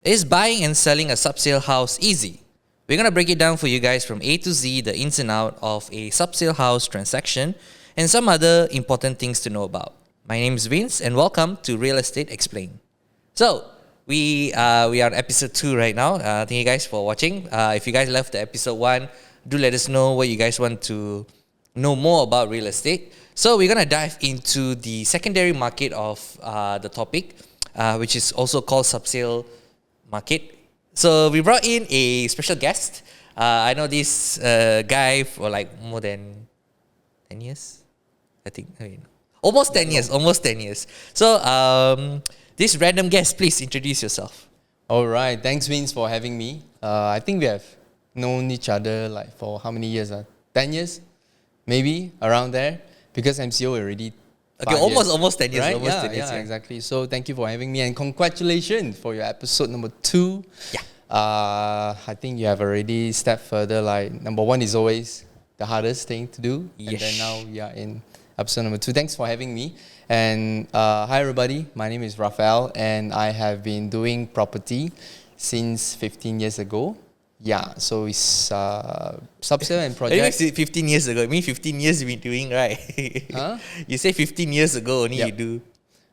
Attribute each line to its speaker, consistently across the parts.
Speaker 1: Is buying and selling a subsale house easy? We're going to break it down for you guys from A to Z, the ins and out of a subsale house transaction, and some other important things to know about. My name is Vince, and welcome to Real Estate Explained. So, we are on episode 2 right now. Thank you guys for watching. If you guys left the episode 1, do let us know what you guys want to know more about real estate. So, we're going to dive into the secondary market of the topic, which is also called subsale market. So we brought in a special guest. I know this guy for like more than 10 years. I think almost 10 years. So this random guest, please introduce yourself.
Speaker 2: All right. Thanks, Vince, for having me. I think we have known each other like for how many years? 10 years? Maybe around there. Because MCO already
Speaker 1: Okay, almost 10 years.
Speaker 2: Right?
Speaker 1: Almost 10 years.
Speaker 2: Yeah, exactly. So thank you for having me and congratulations for your episode number 2.
Speaker 1: Yeah.
Speaker 2: I think you have already stepped further. Like number 1 is always the hardest thing to do.
Speaker 1: Yes.
Speaker 2: And then now we are in episode number 2. Thanks for having me. And hi everybody, my name is Raphael and I have been doing property since 15 years ago. Yeah, so it's subsale and project.
Speaker 1: You say 15 years ago. I mean 15 years you've been doing, right?
Speaker 2: Huh?
Speaker 1: You say 15 years ago only you do.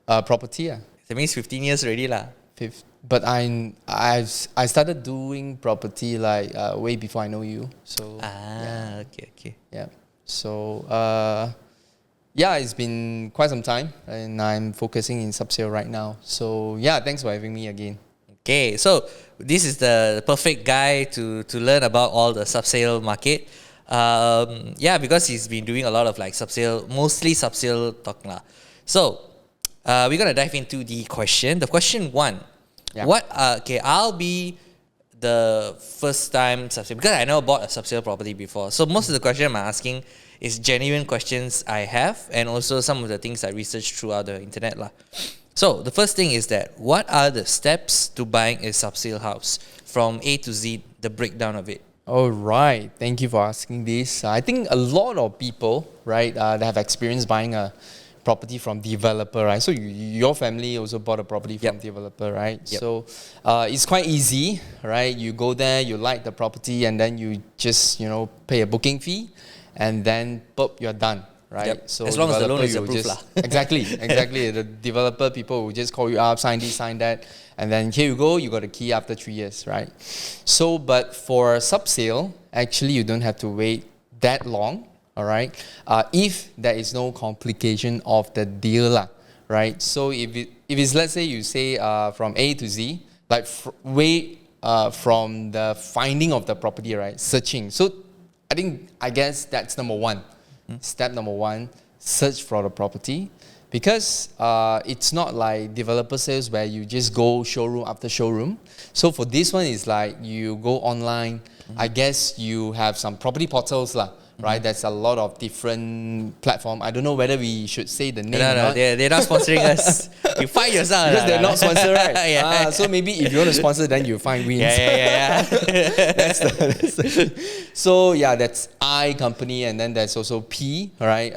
Speaker 2: Property, yeah.
Speaker 1: That means 15 years already lah.
Speaker 2: But I started doing property like way before I know you. So
Speaker 1: okay.
Speaker 2: Yeah. So it's been quite some time and I'm focusing in subsale right now. So yeah, thanks for having me again.
Speaker 1: Okay, so this is the perfect guy to learn about all the subsale market. Because he's been doing a lot of like subsale, mostly subsale talk lah. So we're gonna dive into the question. The question 1. Yeah. I'll be the first time subsale because I never bought a subsale property before. So most of the question I'm asking is genuine questions I have and also some of the things I researched throughout the internet lah. So the first thing is that what are the steps to buying a subsale house from A to Z, the breakdown of it?
Speaker 2: All right, thank you for asking this. I think a lot of people, right, that have experience buying a property from developer, right? So your family also bought a property from developer, right?
Speaker 1: Yep.
Speaker 2: So it's quite easy, right? You go there, you like the property, and then you just pay a booking fee, and then you're done. Right,
Speaker 1: yep.
Speaker 2: so
Speaker 1: as long as the loan is approved,
Speaker 2: exactly. The developer people will just call you up, sign this, sign that, and then here you go. You got a key after 3 years, right? So, but for subsale, actually, you don't have to wait that long. All right, if there is no complication of the deal, right? So if it's let's say you say from A to Z, like from the finding of the property, right? Searching. So I guess that's number 1. Step number 1, search for the property because it's not like developer sales where you just go showroom after showroom. So for this one, it's like you go online. I guess you have some property portals right? There's a lot of different platforms. I don't know whether we should say the name or not.
Speaker 1: They're not sponsoring us. You find yourself.
Speaker 2: Because they're not sponsored, right?
Speaker 1: Yeah.
Speaker 2: So maybe if you want to sponsor, then you find wins.
Speaker 1: Yeah.
Speaker 2: that's so yeah, that's I company, and then there's also P, right?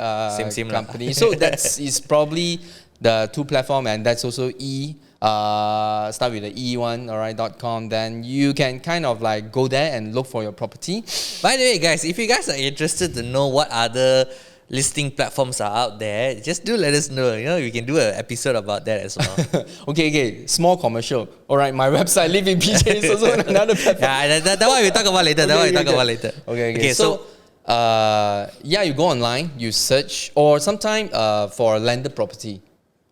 Speaker 1: Same
Speaker 2: company. So is probably the 2 platform, and that's also E. Start with the E1, all right, .com. Then you can kind of like go there and look for your property.
Speaker 1: By the way, guys, if you guys are interested to know what other listing platforms are out there, just do let us know. We can do an episode about that as well.
Speaker 2: Okay. Small commercial. All right, my website, Live in PJ, is also another platform.
Speaker 1: Yeah, that one we talk about later.
Speaker 2: Okay. So, you go online, you search, or sometime for a landed property.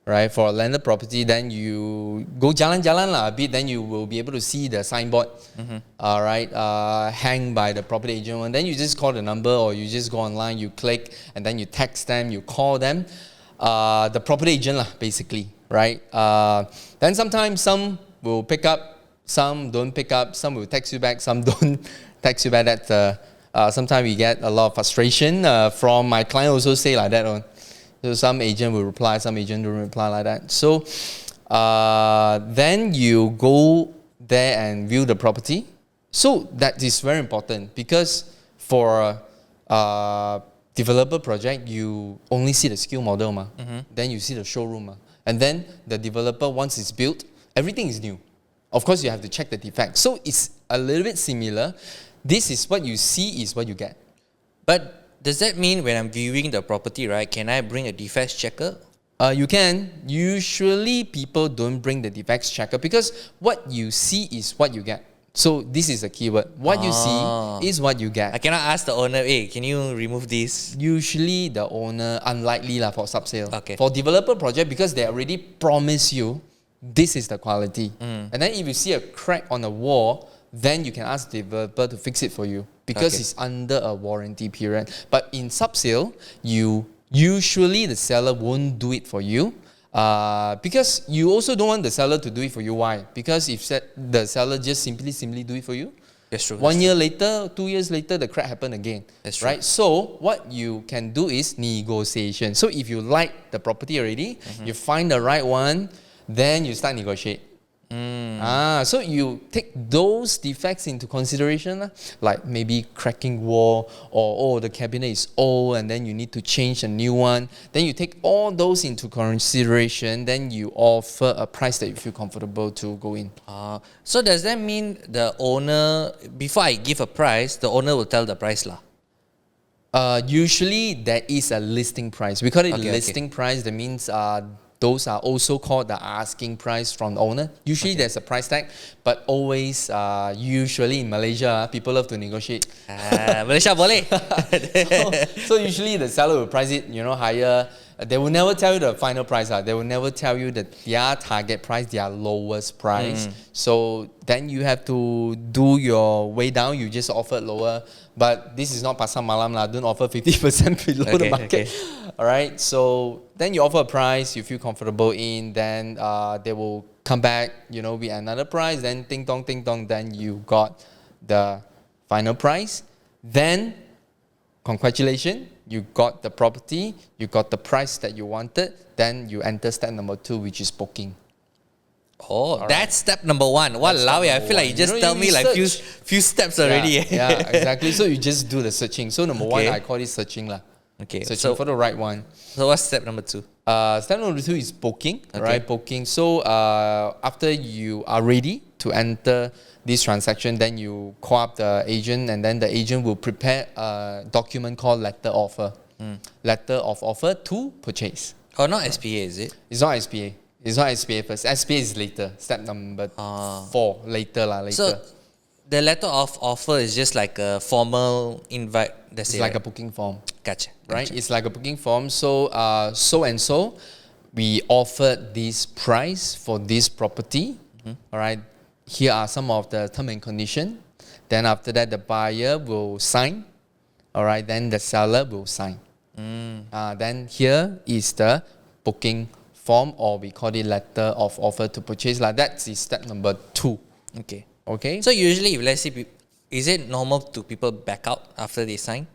Speaker 2: Right, for a landed property, then you go jalan-jalan a bit, then you will be able to see the signboard, hang by the property agent. And then you just call the number, or you just go online, you click, and then you text them, you call them, the property agent basically, right? Then sometimes some will pick up, some don't pick up, some will text you back, some don't text you back. That sometimes we get a lot of frustration from my client also say like that. So some agent will reply, some agent don't reply like that. So then you go there and view the property. So that is very important because for developer project, you only see the skill model, then you see the showroom, and then the developer, once it's built, everything is new. Of course, you have to check the defect. So it's a little bit similar. This is what you see is what you get.
Speaker 1: But does that mean when I'm viewing the property, right, can I bring a defects checker?
Speaker 2: You can. Usually, people don't bring the defects checker because what you see is what you get. So this is a keyword. What you see is what you get.
Speaker 1: I cannot ask the owner, hey, can you remove this?
Speaker 2: Usually, the owner, unlikely for subsale.
Speaker 1: Okay.
Speaker 2: For developer project, because they already promise you this is the quality. And then if you see a crack on the wall, then you can ask the developer to fix it for you because it's under a warranty period. But in subsale, usually the seller won't do it for you. Because you also don't want the seller to do it for you. Why? Because if the seller just simply do it for you,
Speaker 1: That's true.
Speaker 2: 1 year later, 2 years later, the crack happened again.
Speaker 1: That's true.
Speaker 2: Right? So what you can do is negotiation. So if you like the property already, you find the right one, then you start negotiate. So you take those defects into consideration, like maybe cracking wall or the cabinet is old and then you need to change a new one. Then you take all those into consideration, then you offer a price that you feel comfortable to go in.
Speaker 1: So does that mean the owner, before I give a price, the owner will tell the price lah?
Speaker 2: Usually there is a listing price. We call it listing price. That means those are also called the asking price from the owner. Usually there's a price tag, but always, usually in Malaysia, people love to negotiate.
Speaker 1: Malaysia boleh.
Speaker 2: So usually the seller will price it, higher. They will never tell you the final price. They will never tell you their target price, their lowest price. So then you have to do your way down. You just offer lower. But this is not pasar malam lah. Don't offer 50% below the market. All right. So then you offer a price you feel comfortable in. Then they will come back, with another price. Then ding dong, then you got the final price. Then congratulations, you got the property, you got the price that you wanted. Then you enter step number 2, which is booking.
Speaker 1: That's step number 1. Walao, I feel like you just tell me like few steps already.
Speaker 2: Yeah, exactly. So you just do the searching. So number 1, I call it searching lah.
Speaker 1: Okay.
Speaker 2: Searching for the right one.
Speaker 1: So what's step number 2?
Speaker 2: Step number 2 is booking, right? Booking. So after you are ready to enter this transaction, then you call up the agent, and then the agent will prepare a document called letter offer. Letter of offer to purchase.
Speaker 1: Oh, not SPA, is it?
Speaker 2: It's not SPA. It's not SPA first. SPA is later. Step number 4. Later.
Speaker 1: So the letter of offer is just like a formal invite. That's
Speaker 2: it's like a booking form.
Speaker 1: Gotcha.
Speaker 2: Right? It's like a booking form. So, so we offered this price for this property. All right. Here are some of the term and condition. Then after that, the buyer will sign. All right. Then the seller will sign. Then here is the booking form, or we call it letter of offer to purchase. That is step number 2. Okay.
Speaker 1: So usually, if let's say, is it normal to people back out after they sign?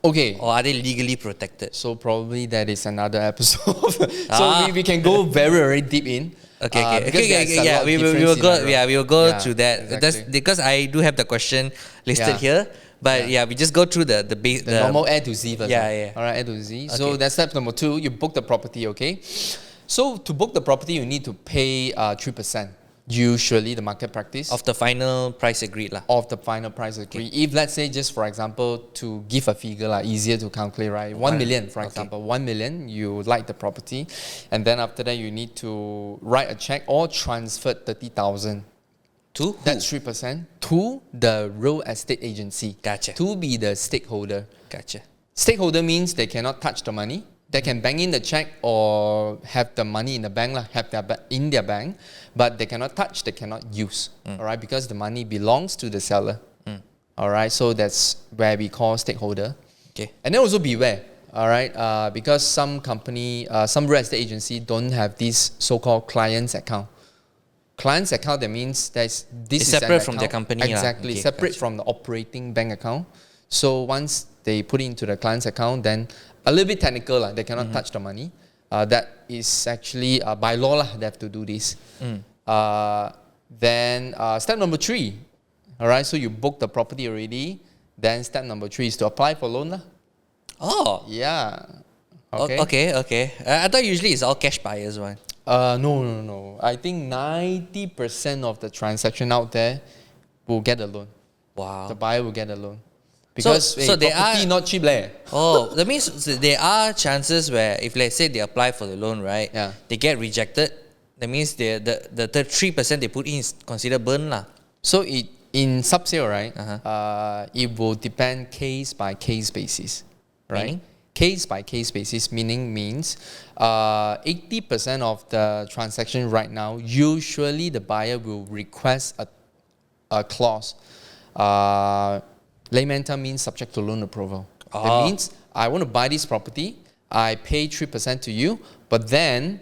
Speaker 2: Okay.
Speaker 1: Or are they legally protected?
Speaker 2: So probably that is another episode. So we can go very deep in.
Speaker 1: Okay. We will go through that.
Speaker 2: Exactly.
Speaker 1: That's because I do have the question listed here. But we just go through the
Speaker 2: normal A to Z first.
Speaker 1: Yeah.
Speaker 2: All right, A to Z. So that's step number 2. You book the property, okay? So to book the property, you need to pay 3%. Usually the market practice.
Speaker 1: Of the final price agreed lah.
Speaker 2: Of the final price agreed. If let's say, just for example, to give a figure, easier to calculate, right? 1 million, for example. 1 million, you like the property. And then after that, you need to write a check or transfer 30,000.
Speaker 1: To who?
Speaker 2: That's 3%. To the real estate agency.
Speaker 1: Gotcha.
Speaker 2: To be the stakeholder.
Speaker 1: Gotcha.
Speaker 2: Stakeholder means they cannot touch the money. They can bank in the check or have the money in the bank, in their bank, but they cannot touch, they cannot use, all right, because the money belongs to the seller. All right, so that's where we call stakeholder.
Speaker 1: Okay.
Speaker 2: And then also beware, all right, because some company, some real estate agency don't have this so-called client's account. Client's account, that means this is
Speaker 1: separate from their company.
Speaker 2: Exactly, separate from the operating bank account. So once they put it into the client's account, then a little bit technical, they cannot touch the money. That is actually by law, they have to do this. Then step number 3, all right, so you book the property already. Then step number 3 is to apply for loan.
Speaker 1: Oh.
Speaker 2: Yeah.
Speaker 1: Okay. I thought usually it's all cash buyers one.
Speaker 2: No. I think 90% of the transaction out there will get a loan.
Speaker 1: Wow.
Speaker 2: The buyer will get a loan. Because
Speaker 1: so there
Speaker 2: property
Speaker 1: are-
Speaker 2: not cheap leh.
Speaker 1: Oh, that means there are chances where if let's say they apply for the loan, right?
Speaker 2: Yeah.
Speaker 1: They get rejected. That means the 3% they put in is considered burn lah.
Speaker 2: So in subsale, right?
Speaker 1: Uh-huh.
Speaker 2: It will depend case by case basis, right?
Speaker 1: Meaning?
Speaker 2: Case by case basis means 80% of the transaction right now, usually the buyer will request a clause. Layman term means subject to loan approval. That means I want to buy this property, I pay 3% to you, but then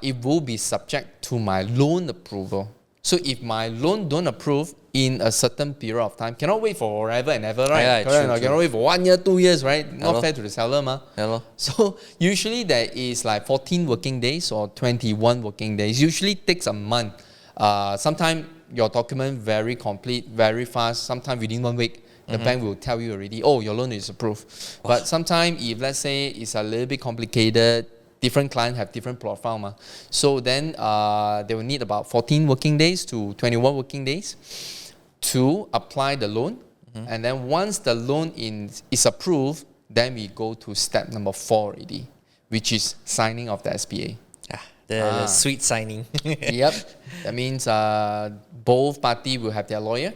Speaker 2: it will be subject to my loan approval. So if my loan don't approve in a certain period of time, cannot wait for forever and ever, right?
Speaker 1: Yeah,
Speaker 2: Correct?
Speaker 1: true.
Speaker 2: Cannot wait for 1 year, 2 years, right? Not
Speaker 1: lor.
Speaker 2: fair to the seller, ma.
Speaker 1: Yeah, lor.
Speaker 2: So usually there is like 14 working days or 21 working days. Usually takes a month. Sometimes your document very complete, very fast. Sometimes within 1 week, the bank will tell you already, oh, your loan is approved. But sometimes if let's say it's a little bit complicated, different clients have different profile, ma. So then they will need about 14 working days to 21 working days to apply the loan. And then once the loan is approved, then we go to step number 4 already, which is signing of the SPA.
Speaker 1: The sweet signing.
Speaker 2: Yep. That means both parties will have their lawyer.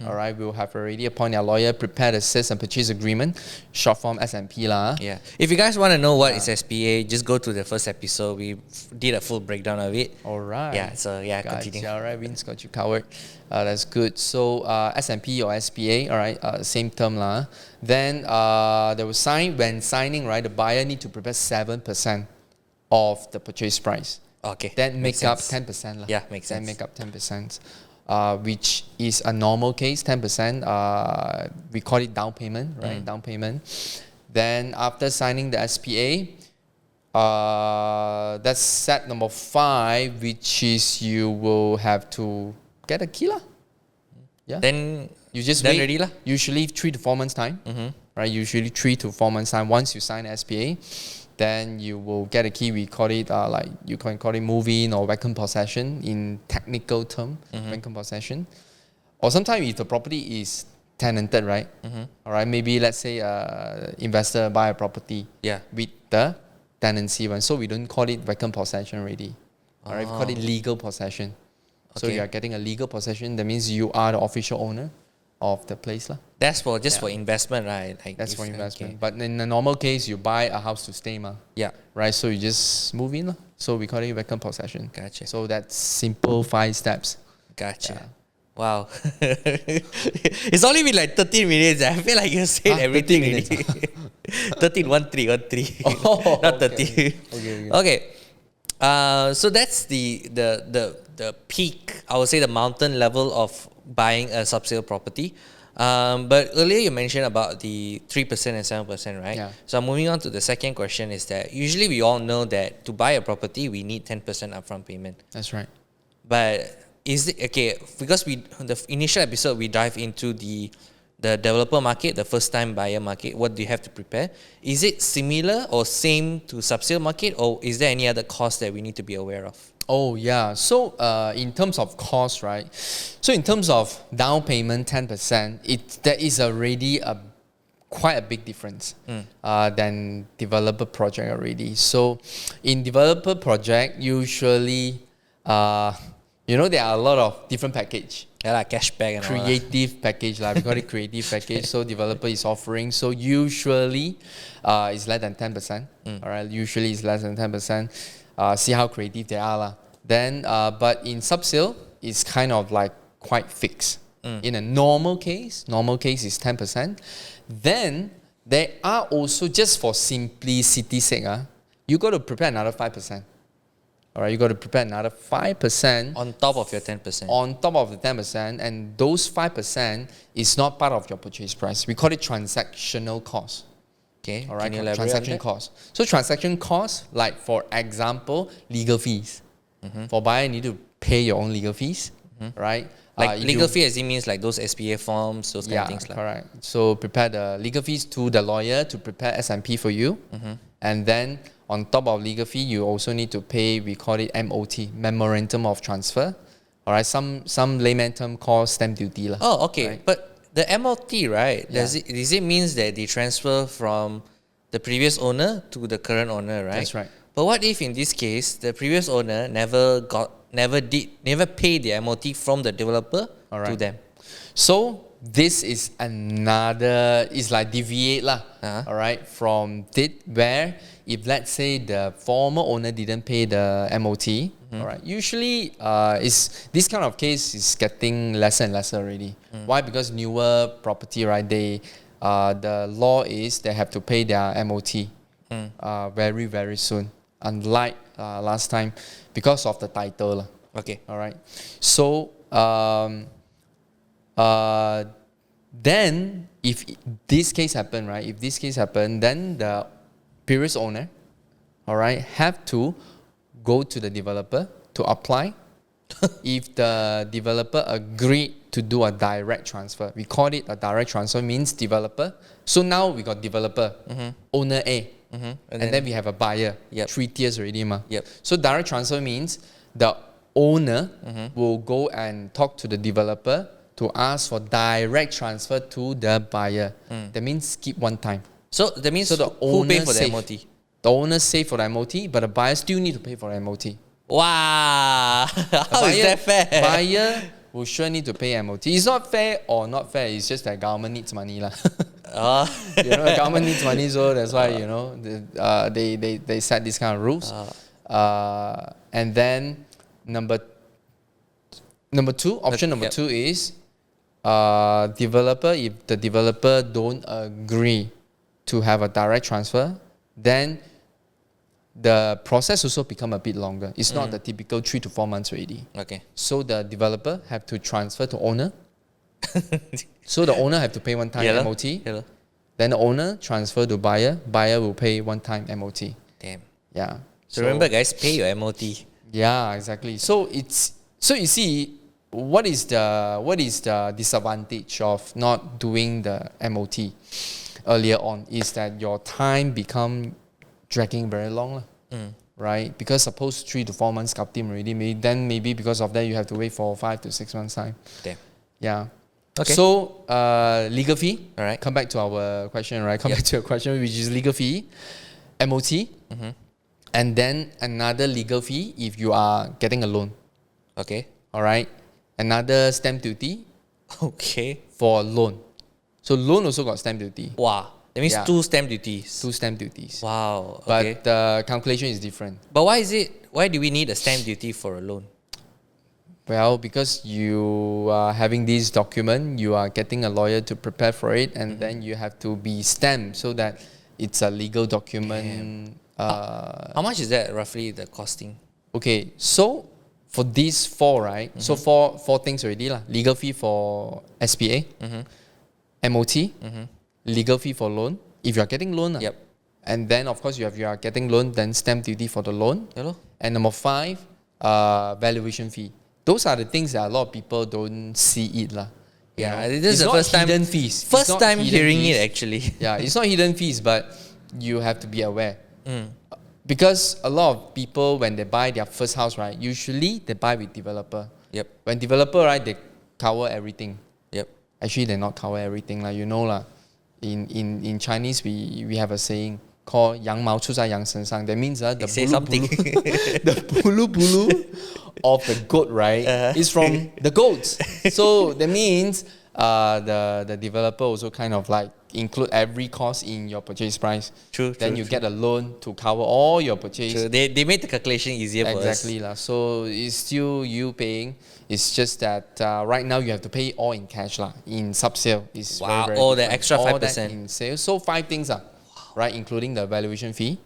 Speaker 2: All right, we'll have already appointed a lawyer, prepare the sales and purchase agreement, short form S&P lah.
Speaker 1: Yeah. If you guys want to know what is SPA, just go to the first episode. We did a full breakdown of it.
Speaker 2: All right.
Speaker 1: Yeah. So yeah,
Speaker 2: Guys,
Speaker 1: continue.
Speaker 2: yeah, all right, Vince got you covered. That's good. So S&P or SPA, all right, same term lah. Then they will sign. When signing, right, the buyer need to prepare 7% of the purchase price.
Speaker 1: Okay.
Speaker 2: Then
Speaker 1: makes
Speaker 2: make up
Speaker 1: sense.
Speaker 2: 10% lah.
Speaker 1: Yeah, makes
Speaker 2: Then
Speaker 1: sense.
Speaker 2: make up 10%. Which is a normal case, 10%. We call it down payment, right? Down payment. Then after signing the SPA, that's step number 5, which is you will have to get a key lah. Yeah.
Speaker 1: Then
Speaker 2: You just
Speaker 1: done
Speaker 2: wait.
Speaker 1: already lah.
Speaker 2: Usually 3 to 4 months time, right? Usually 3 to 4 months time. Once you sign SPA, then you will get a key. We call it like you can call it move-in or vacant possession in technical term, vacant possession. Or sometimes if the property is tenanted, right? All right, maybe let's say investor buy a property
Speaker 1: Yeah.
Speaker 2: with the tenancy one, so we don't call it vacant possession already. All right, we call it legal possession. So
Speaker 1: Okay.
Speaker 2: you are getting a legal possession. That means you are the official owner of the place lah.
Speaker 1: That's for for investment, right? Like
Speaker 2: That's
Speaker 1: if-
Speaker 2: for investment.
Speaker 1: okay.
Speaker 2: But in a normal case, you buy a house to stay, ma.
Speaker 1: Yeah.
Speaker 2: Right? So you just move in. So we call it vacant possession.
Speaker 1: Gotcha.
Speaker 2: So that's simple 5 steps.
Speaker 1: Gotcha.
Speaker 2: Yeah.
Speaker 1: Wow. It's only been like 13 minutes. I feel like you said
Speaker 2: 13
Speaker 1: everything
Speaker 2: minutes.
Speaker 1: already. 13, 13.
Speaker 2: Oh,
Speaker 1: Not
Speaker 2: okay,
Speaker 1: 30.
Speaker 2: okay.
Speaker 1: Okay. So that's the peak, I would say the mountain level of buying a subsale property. But earlier you mentioned about the 3% and 7%, right?
Speaker 2: Yeah.
Speaker 1: So moving on to the second question is that usually we all know that to buy a property, we need 10% upfront payment.
Speaker 2: That's right.
Speaker 1: But is it okay? Because the initial episode we dive into the developer market, the first time buyer market. What do you have to prepare? Is it similar or same to subsale market, or is there any other cost that we need to be aware of?
Speaker 2: Oh yeah. So in terms of cost, right? So in terms of down payment 10%, there is already quite a big difference than developer project already. So in developer project, usually there are a lot of different package.
Speaker 1: Yeah, like cashback and all that.
Speaker 2: Creative package, like we call it creative package. So developer is offering. So usually it's less than 10%. All right, usually it's less than 10%. See how creative they are lah. Then, but in subsale, it's kind of like quite fixed. In a normal case is 10%. Then there are also, just for simplicity's sake, you got to prepare another 5%. All right, you got to prepare another 5%
Speaker 1: On top of your 10%.
Speaker 2: on top of the 10%, and those 5% is not part of your purchase price. We call it transactional cost.
Speaker 1: Okay.
Speaker 2: All right,
Speaker 1: Can you elaborate on
Speaker 2: transaction
Speaker 1: that?
Speaker 2: cost. So transaction cost, like for example, legal fees. For buyer, you need to pay your own legal fees, right?
Speaker 1: Like
Speaker 2: If
Speaker 1: legal
Speaker 2: you-
Speaker 1: fee, as it means like those SPA forms, those kind
Speaker 2: yeah,
Speaker 1: of things. Like.
Speaker 2: correct. So prepare the legal fees to the lawyer to prepare S&P for you, and then On top of legal fee, you also need to pay, we call it MOT, Memorandum of Transfer. All right, some layman term called stamp duty lah.
Speaker 1: Oh, okay.
Speaker 2: Right?
Speaker 1: But the MOT, right?
Speaker 2: Yeah.
Speaker 1: Does it means that they transfer from the previous owner to the current owner, right?
Speaker 2: That's right.
Speaker 1: But what if in this case the previous owner never paid the MOT from the developer to them?
Speaker 2: So this is another, it's like deviate lah, all right, from where if let's say the former owner didn't pay the MOT, all right, usually is this kind of case is getting lesser and lesser already. Why? Because newer property, right, they the law is they have to pay their MOT very, very soon. Unlike last time, because of the title lah.
Speaker 1: Okay.
Speaker 2: All right. So then if this case happen, right? If this case happen, then the previous owner, all right, have to go to the developer to apply. If the developer agreed to do a direct transfer, we call it a direct transfer, means developer. So now we got developer, owner A, and then we have a buyer.
Speaker 1: Yep.
Speaker 2: 3 tiers already, ma.
Speaker 1: Yep.
Speaker 2: So direct transfer means the owner will go and talk to the developer to ask for direct transfer to the buyer. That means skip one time.
Speaker 1: So that means
Speaker 2: So the
Speaker 1: who pay
Speaker 2: owner
Speaker 1: for the
Speaker 2: save.
Speaker 1: MOT?
Speaker 2: The owner save for the MOT, but the buyer still need to pay for the MOT.
Speaker 1: Wow. How is that fair?
Speaker 2: Buyer will sure need to pay MOT. It's not fair or not fair. It's just that government needs money lah. You know, the government needs money, so that's why you know they set these kind of rules. And then number two, option number two is developer. If the developer don't agree to have a direct transfer, then the process also become a bit longer. It's not the typical 3 to 4 months already.
Speaker 1: Okay.
Speaker 2: So the developer have to transfer to owner. So the owner have to pay one time MOT.
Speaker 1: Hello.
Speaker 2: Then the owner transfer to buyer. Buyer will pay one time MOT.
Speaker 1: Damn.
Speaker 2: Yeah.
Speaker 1: So remember, guys, pay your MOT.
Speaker 2: Yeah, exactly. So you see, what is the disadvantage of not doing the MOT earlier on is that your time become dragging very long, right? Because suppose 3 to 4 months got team already, maybe because of that you have to wait for 5 to 6 months time.
Speaker 1: Damn.
Speaker 2: Yeah.
Speaker 1: Okay.
Speaker 2: So legal fee.
Speaker 1: All right.
Speaker 2: Come back to our question, right? Back to your question, which is legal fee, MOT, and then another legal fee if you are getting a loan.
Speaker 1: Okay.
Speaker 2: All right. Another stamp duty
Speaker 1: Okay.
Speaker 2: for loan. So loan also got stamp duty.
Speaker 1: Wow. That means
Speaker 2: Yeah.
Speaker 1: 2 stamp duties.
Speaker 2: 2 stamp duties.
Speaker 1: Wow. Okay.
Speaker 2: But the calculation is different.
Speaker 1: But why do we need a stamp duty for a loan?
Speaker 2: Well, because you are having this document, you are getting a lawyer to prepare for it, and then you have to be stamped so that it's a legal document.
Speaker 1: How much is that roughly the costing?
Speaker 2: Okay, so for these 4, right? So four things already lah. Legal fee for SPA, MOT, legal fee for loan. If you are getting loan,
Speaker 1: Yep.
Speaker 2: and then of course you are getting loan, then stamp duty for the loan.
Speaker 1: Hello?
Speaker 2: And number 5, valuation fee. Those are the things that a lot of people don't see it lah. You
Speaker 1: Yeah,
Speaker 2: know?
Speaker 1: this is
Speaker 2: It's
Speaker 1: the
Speaker 2: not
Speaker 1: first time.
Speaker 2: hidden fees. It's
Speaker 1: First
Speaker 2: not
Speaker 1: time
Speaker 2: hidden
Speaker 1: hearing
Speaker 2: fees.
Speaker 1: it actually.
Speaker 2: Yeah, it's not hidden fees, but you have to be aware. Because a lot of people, when they buy their first house, right, usually they buy with developer.
Speaker 1: Yep.
Speaker 2: When developer, right, they cover everything.
Speaker 1: Yep.
Speaker 2: Actually, they not cover everything, like you know lah. In Chinese, we have a saying called 羊毛出在羊身上. That means the
Speaker 1: Say
Speaker 2: bulu
Speaker 1: something.
Speaker 2: bulu, the bulu bulu of the goat, right, is from the goats. So that means the developer also kind of like include every cost in your purchase price.
Speaker 1: True.
Speaker 2: Then you get a loan to cover all your purchase.
Speaker 1: True. They made the calculation easier for us.
Speaker 2: Exactly lah. So it's still you paying. It's just that right now you have to pay all in cash lah. In subsale, it's
Speaker 1: Wow,
Speaker 2: very, very
Speaker 1: all the
Speaker 2: different.
Speaker 1: extra
Speaker 2: All that
Speaker 1: 5%.
Speaker 2: in sale. So 5 things right, including the valuation fee,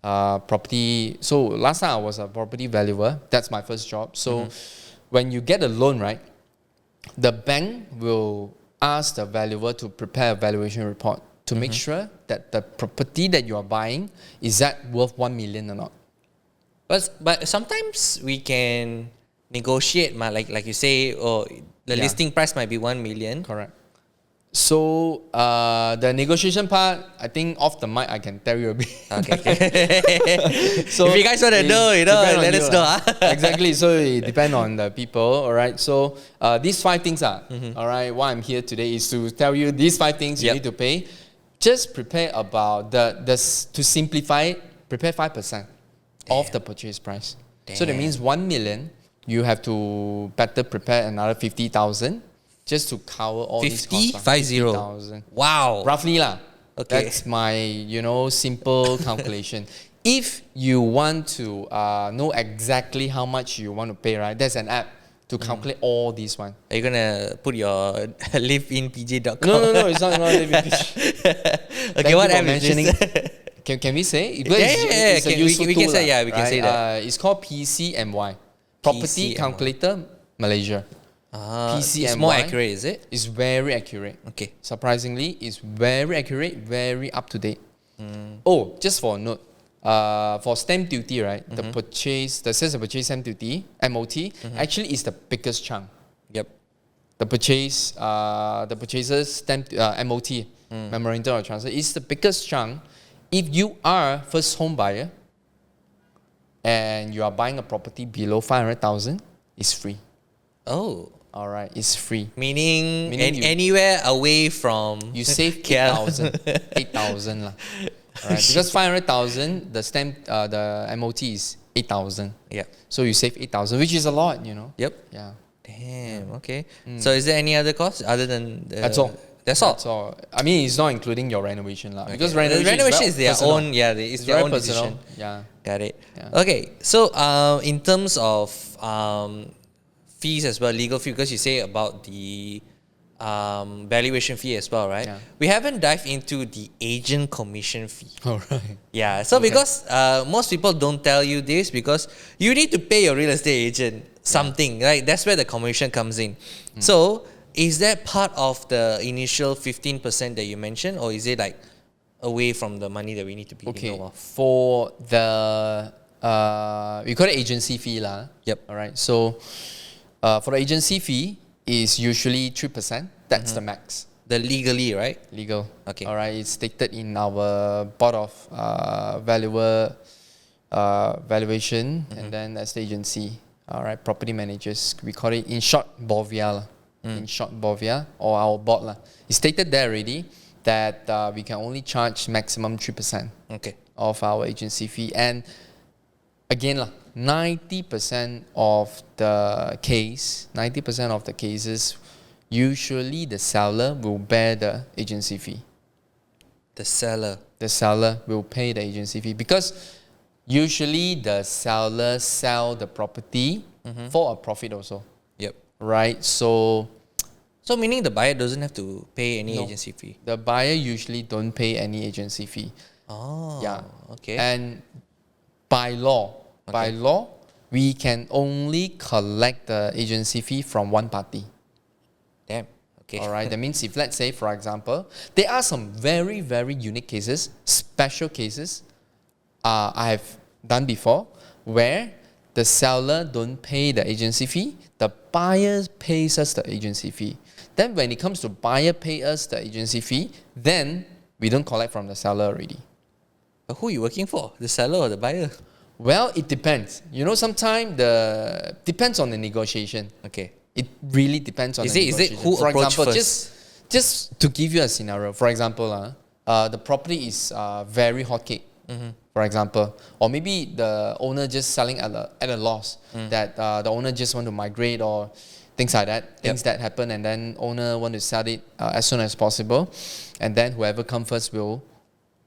Speaker 2: property. So last time I was a property valuer. That's my first job. So when you get a loan, right, the bank will ask the valuer to prepare a valuation report to make sure that the property that you are buying is that worth 1 million or not.
Speaker 1: But sometimes we can negotiate, like you say, the listing price might be 1 million.
Speaker 2: Correct. So the negotiation part, I think off the mic I can tell you a bit.
Speaker 1: Okay.
Speaker 2: So
Speaker 1: if you guys want to know, let us know.
Speaker 2: Exactly. So it depends on the people. All right. So these 5 things are. All right. Why I'm here today is to tell you these 5 things you need to pay. Just prepare about to simplify it. Prepare 5% of the purchase price. So that means 1 million. You have to better prepare another 50,000 just to cover all these costs.
Speaker 1: 50,000. Wow.
Speaker 2: Roughly lah.
Speaker 1: Okay.
Speaker 2: That's my simple calculation. If you want to know exactly how much you want to pay, right? There's an app to calculate all these one.
Speaker 1: Are you gonna put your liveinpj.com?
Speaker 2: No, it's not liveinpj.
Speaker 1: Okay, what app is this?
Speaker 2: Can we say?
Speaker 1: Yeah. We can say,
Speaker 2: right?
Speaker 1: we can say that.
Speaker 2: It's called PCMY. Property
Speaker 1: PCMY.
Speaker 2: Calculator Malaysia. PCMY.
Speaker 1: It's more accurate, is it?
Speaker 2: It's very accurate.
Speaker 1: Okay.
Speaker 2: Surprisingly, it's very accurate, very up to date. Oh, just for a note, for stamp duty, right? The sales of purchase stamp duty, MOT, actually is the biggest chunk.
Speaker 1: Yep.
Speaker 2: The purchaser's stamp MOT, memorandum of transfer, is the biggest chunk. If you are first home buyer and you are buying a property below 500,000, it's free.
Speaker 1: Oh.
Speaker 2: All right, it's free.
Speaker 1: Meaning anywhere away from
Speaker 2: you save 8,000. 8,000 lah. Right? Because 500,000, the stamp, the MOT is 8,000.
Speaker 1: Yeah.
Speaker 2: So you save 8,000, which is a lot,
Speaker 1: Yep.
Speaker 2: Yeah.
Speaker 1: Damn. Okay. So is there any other cost other than
Speaker 2: That's all.
Speaker 1: That's all.
Speaker 2: That's all. I mean, it's not including your renovation lah.
Speaker 1: Okay.
Speaker 2: Because
Speaker 1: renovation is their
Speaker 2: personal.
Speaker 1: own. Yeah, it's their
Speaker 2: very
Speaker 1: own
Speaker 2: personal.
Speaker 1: decision.
Speaker 2: Yeah.
Speaker 1: Got it.
Speaker 2: Yeah.
Speaker 1: Okay. So in terms of fees as well, legal fee, because you say about the valuation fee as well, right?
Speaker 2: Yeah.
Speaker 1: We haven't dived into the agent commission fee.
Speaker 2: All right.
Speaker 1: Yeah. So because most people don't tell you this, because you need to pay your real estate agent something, right? That's where the commission comes in. So is that part of the initial 15% that you mentioned, or is it like away from the money that we need to be know of?
Speaker 2: For the we call it agency fee lah.
Speaker 1: Yep.
Speaker 2: All right. So for the agency fee is usually 3%. That's the max.
Speaker 1: The legally, right?
Speaker 2: Legal.
Speaker 1: Okay.
Speaker 2: All right. It's stated in our board of valuer valuation, and then that's the agency. All right. Property managers. We call it in short BOVIA lah. In short BOVIA, or our board lah. It's stated there already that we can only charge maximum 3% of our agency fee. And again lah, 90% of the cases, usually the seller will bear the agency fee.
Speaker 1: The seller
Speaker 2: will pay the agency fee, because usually the seller sell the property for a profit also.
Speaker 1: Yep.
Speaker 2: Right? So
Speaker 1: meaning the buyer doesn't have to pay any agency fee?
Speaker 2: The buyer usually don't pay any agency fee.
Speaker 1: Oh.
Speaker 2: Yeah.
Speaker 1: Okay.
Speaker 2: And by law, we can only collect the agency fee from one party.
Speaker 1: Damn. Okay.
Speaker 2: All right. That means if, let's say, for example, there are some very, very unique cases, special cases I have done before, where the seller don't pay the agency fee, the buyer pays us the agency fee. Then when it comes to buyer pay us the agency fee, then we don't collect from the seller already.
Speaker 1: But who are you working for? The seller or the buyer?
Speaker 2: Well, it depends. Sometimes depends on the negotiation.
Speaker 1: Okay.
Speaker 2: It really depends on the negotiation.
Speaker 1: Is it who
Speaker 2: for
Speaker 1: approach
Speaker 2: example,
Speaker 1: first?
Speaker 2: just to give you a scenario. For example, the property is very hotcake. For example, or maybe the owner just selling at a loss, that the owner just want to migrate or things like that, things that happen, and then owner want to sell it as soon as possible, and then whoever comes first will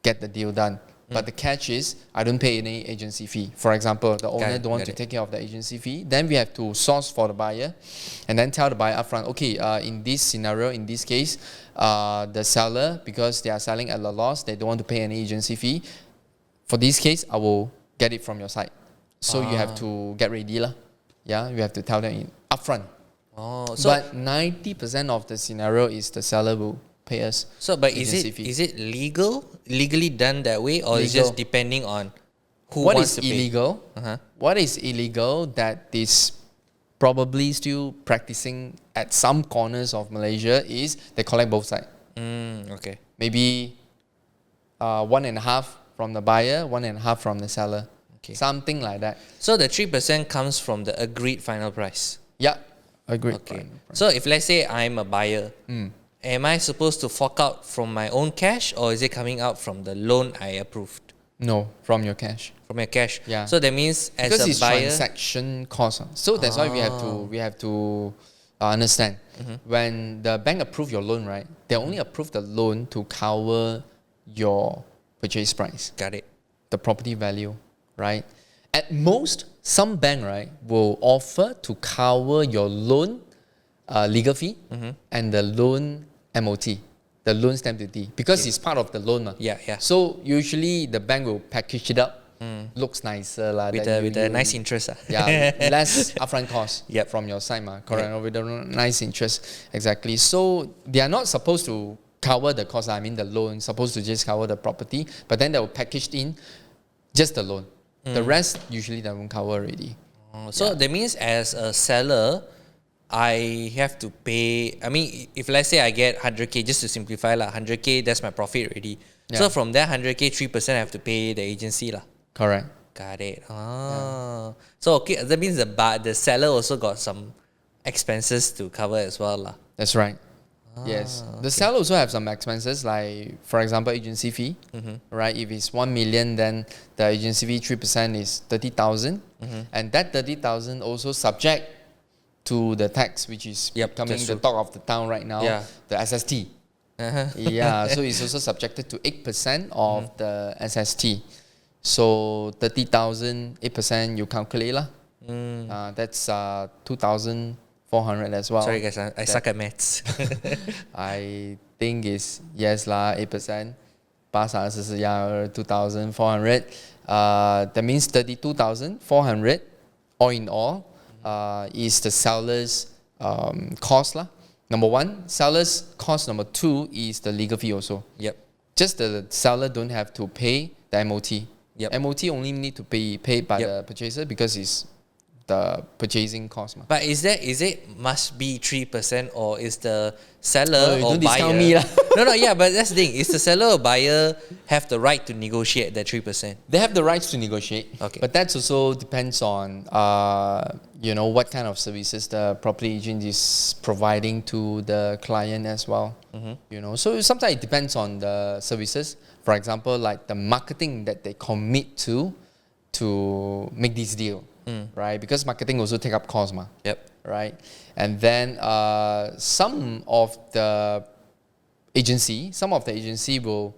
Speaker 2: get the deal done. But the catch is, I don't pay any agency fee. For example, the owner don't want to take care of the agency fee, then we have to source for the buyer, and then tell the buyer upfront, okay, in this scenario, in this case, the seller, because they are selling at a loss, they don't want to pay any agency fee. For this case, I will get it from your side. So you have to get ready lah. Yeah, you have to tell them upfront.
Speaker 1: Oh,
Speaker 2: but 90% of the scenario is the seller will pay us.
Speaker 1: So, but is it legally done that way, or is it just depending on who wants to pay?
Speaker 2: What is illegal that is probably still practicing at some corners of Malaysia is they collect both sides.
Speaker 1: Okay.
Speaker 2: Maybe 1.5 from the buyer, 1.5 from the seller.
Speaker 1: Okay.
Speaker 2: Something like that.
Speaker 1: So the 3% comes from the agreed final price.
Speaker 2: Yeah, agreed.
Speaker 1: Okay. So if let's say I'm a buyer, am I supposed to fork out from my own cash, or is it coming out from the loan I approved?
Speaker 2: No, from your cash.
Speaker 1: From your cash.
Speaker 2: Yeah.
Speaker 1: So that means as
Speaker 2: Because
Speaker 1: a
Speaker 2: it's
Speaker 1: buyer,
Speaker 2: transaction cost. So that's why we have to understand. When the bank approve your loan, right? They only approve the loan to cover your purchase price,
Speaker 1: got it.
Speaker 2: the property value, right? At most, some bank, right, will offer to cover your loan legal fee and the loan MOT, the loan stamp duty, because it's part of the loan.
Speaker 1: Yeah, yeah.
Speaker 2: So usually the bank will package it up, looks nicer
Speaker 1: With a nice interest.
Speaker 2: yeah, less upfront cost
Speaker 1: Yep.
Speaker 2: from your side, correct? With a nice interest, exactly. So they are not supposed to cover the cost. I mean, the loan supposed to just cover the property, but then they will package in just the loan. The rest usually they won't cover already.
Speaker 1: So that means as a seller, I have to pay. I mean, if let's say I get 100K, just to simplify, 100K, that's my profit already.
Speaker 2: Yeah.
Speaker 1: So from that 100K, 3% I have to pay the agency.
Speaker 2: Correct.
Speaker 1: Got it. So okay, that means the seller also got some expenses to cover as well.
Speaker 2: That's right. Yes. The seller also have some expenses, like for example, agency fee. Right? If it's 1 million, then the agency fee 3% is 30,000, and that 30,000 also subject to the tax, which is becoming
Speaker 1: that's
Speaker 2: the
Speaker 1: true.
Speaker 2: talk of the town right now.
Speaker 1: Yeah.
Speaker 2: The SST. Yeah. So it's also subjected to 8% of the SST. So 30,000, 8% you calculate lah. That's 2,400 as well.
Speaker 1: Sorry guys, I suck at maths.
Speaker 2: I think it's yes lah, 8%. 824, yeah, 2,400. That means 32,400 all in all is the seller's cost lah. Number one, seller's cost. Number two is the legal fee also.
Speaker 1: Yep.
Speaker 2: Just the seller don't have to pay the MOT.
Speaker 1: Yep.
Speaker 2: MOT only need to be paid by the purchaser because it's the purchasing cost.
Speaker 1: But is it must be 3%, or is the seller or
Speaker 2: don't
Speaker 1: buyer?
Speaker 2: discount me lah.
Speaker 1: No, yeah, but that's the thing. Is the seller or buyer have the right to negotiate that 3%?
Speaker 2: They have the rights to negotiate.
Speaker 1: Okay.
Speaker 2: But that also depends on what kind of services the property agent is providing to the client as well. So sometimes it depends on the services. For example, like the marketing that they commit to make this deal. Right? Because marketing also take up cost,
Speaker 1: Yep.
Speaker 2: right? And then some of the agency will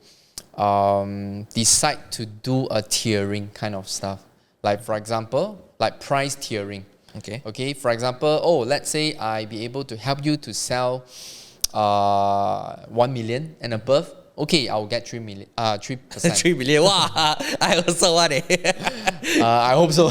Speaker 2: decide to do a tiering kind of stuff. Like for example, like price tiering. Okay. For example, let's say I be able to help you to sell 1 million and above. Okay, I'll get 3 million, 3%.
Speaker 1: 3 million. Wow, I also want it.
Speaker 2: I hope so.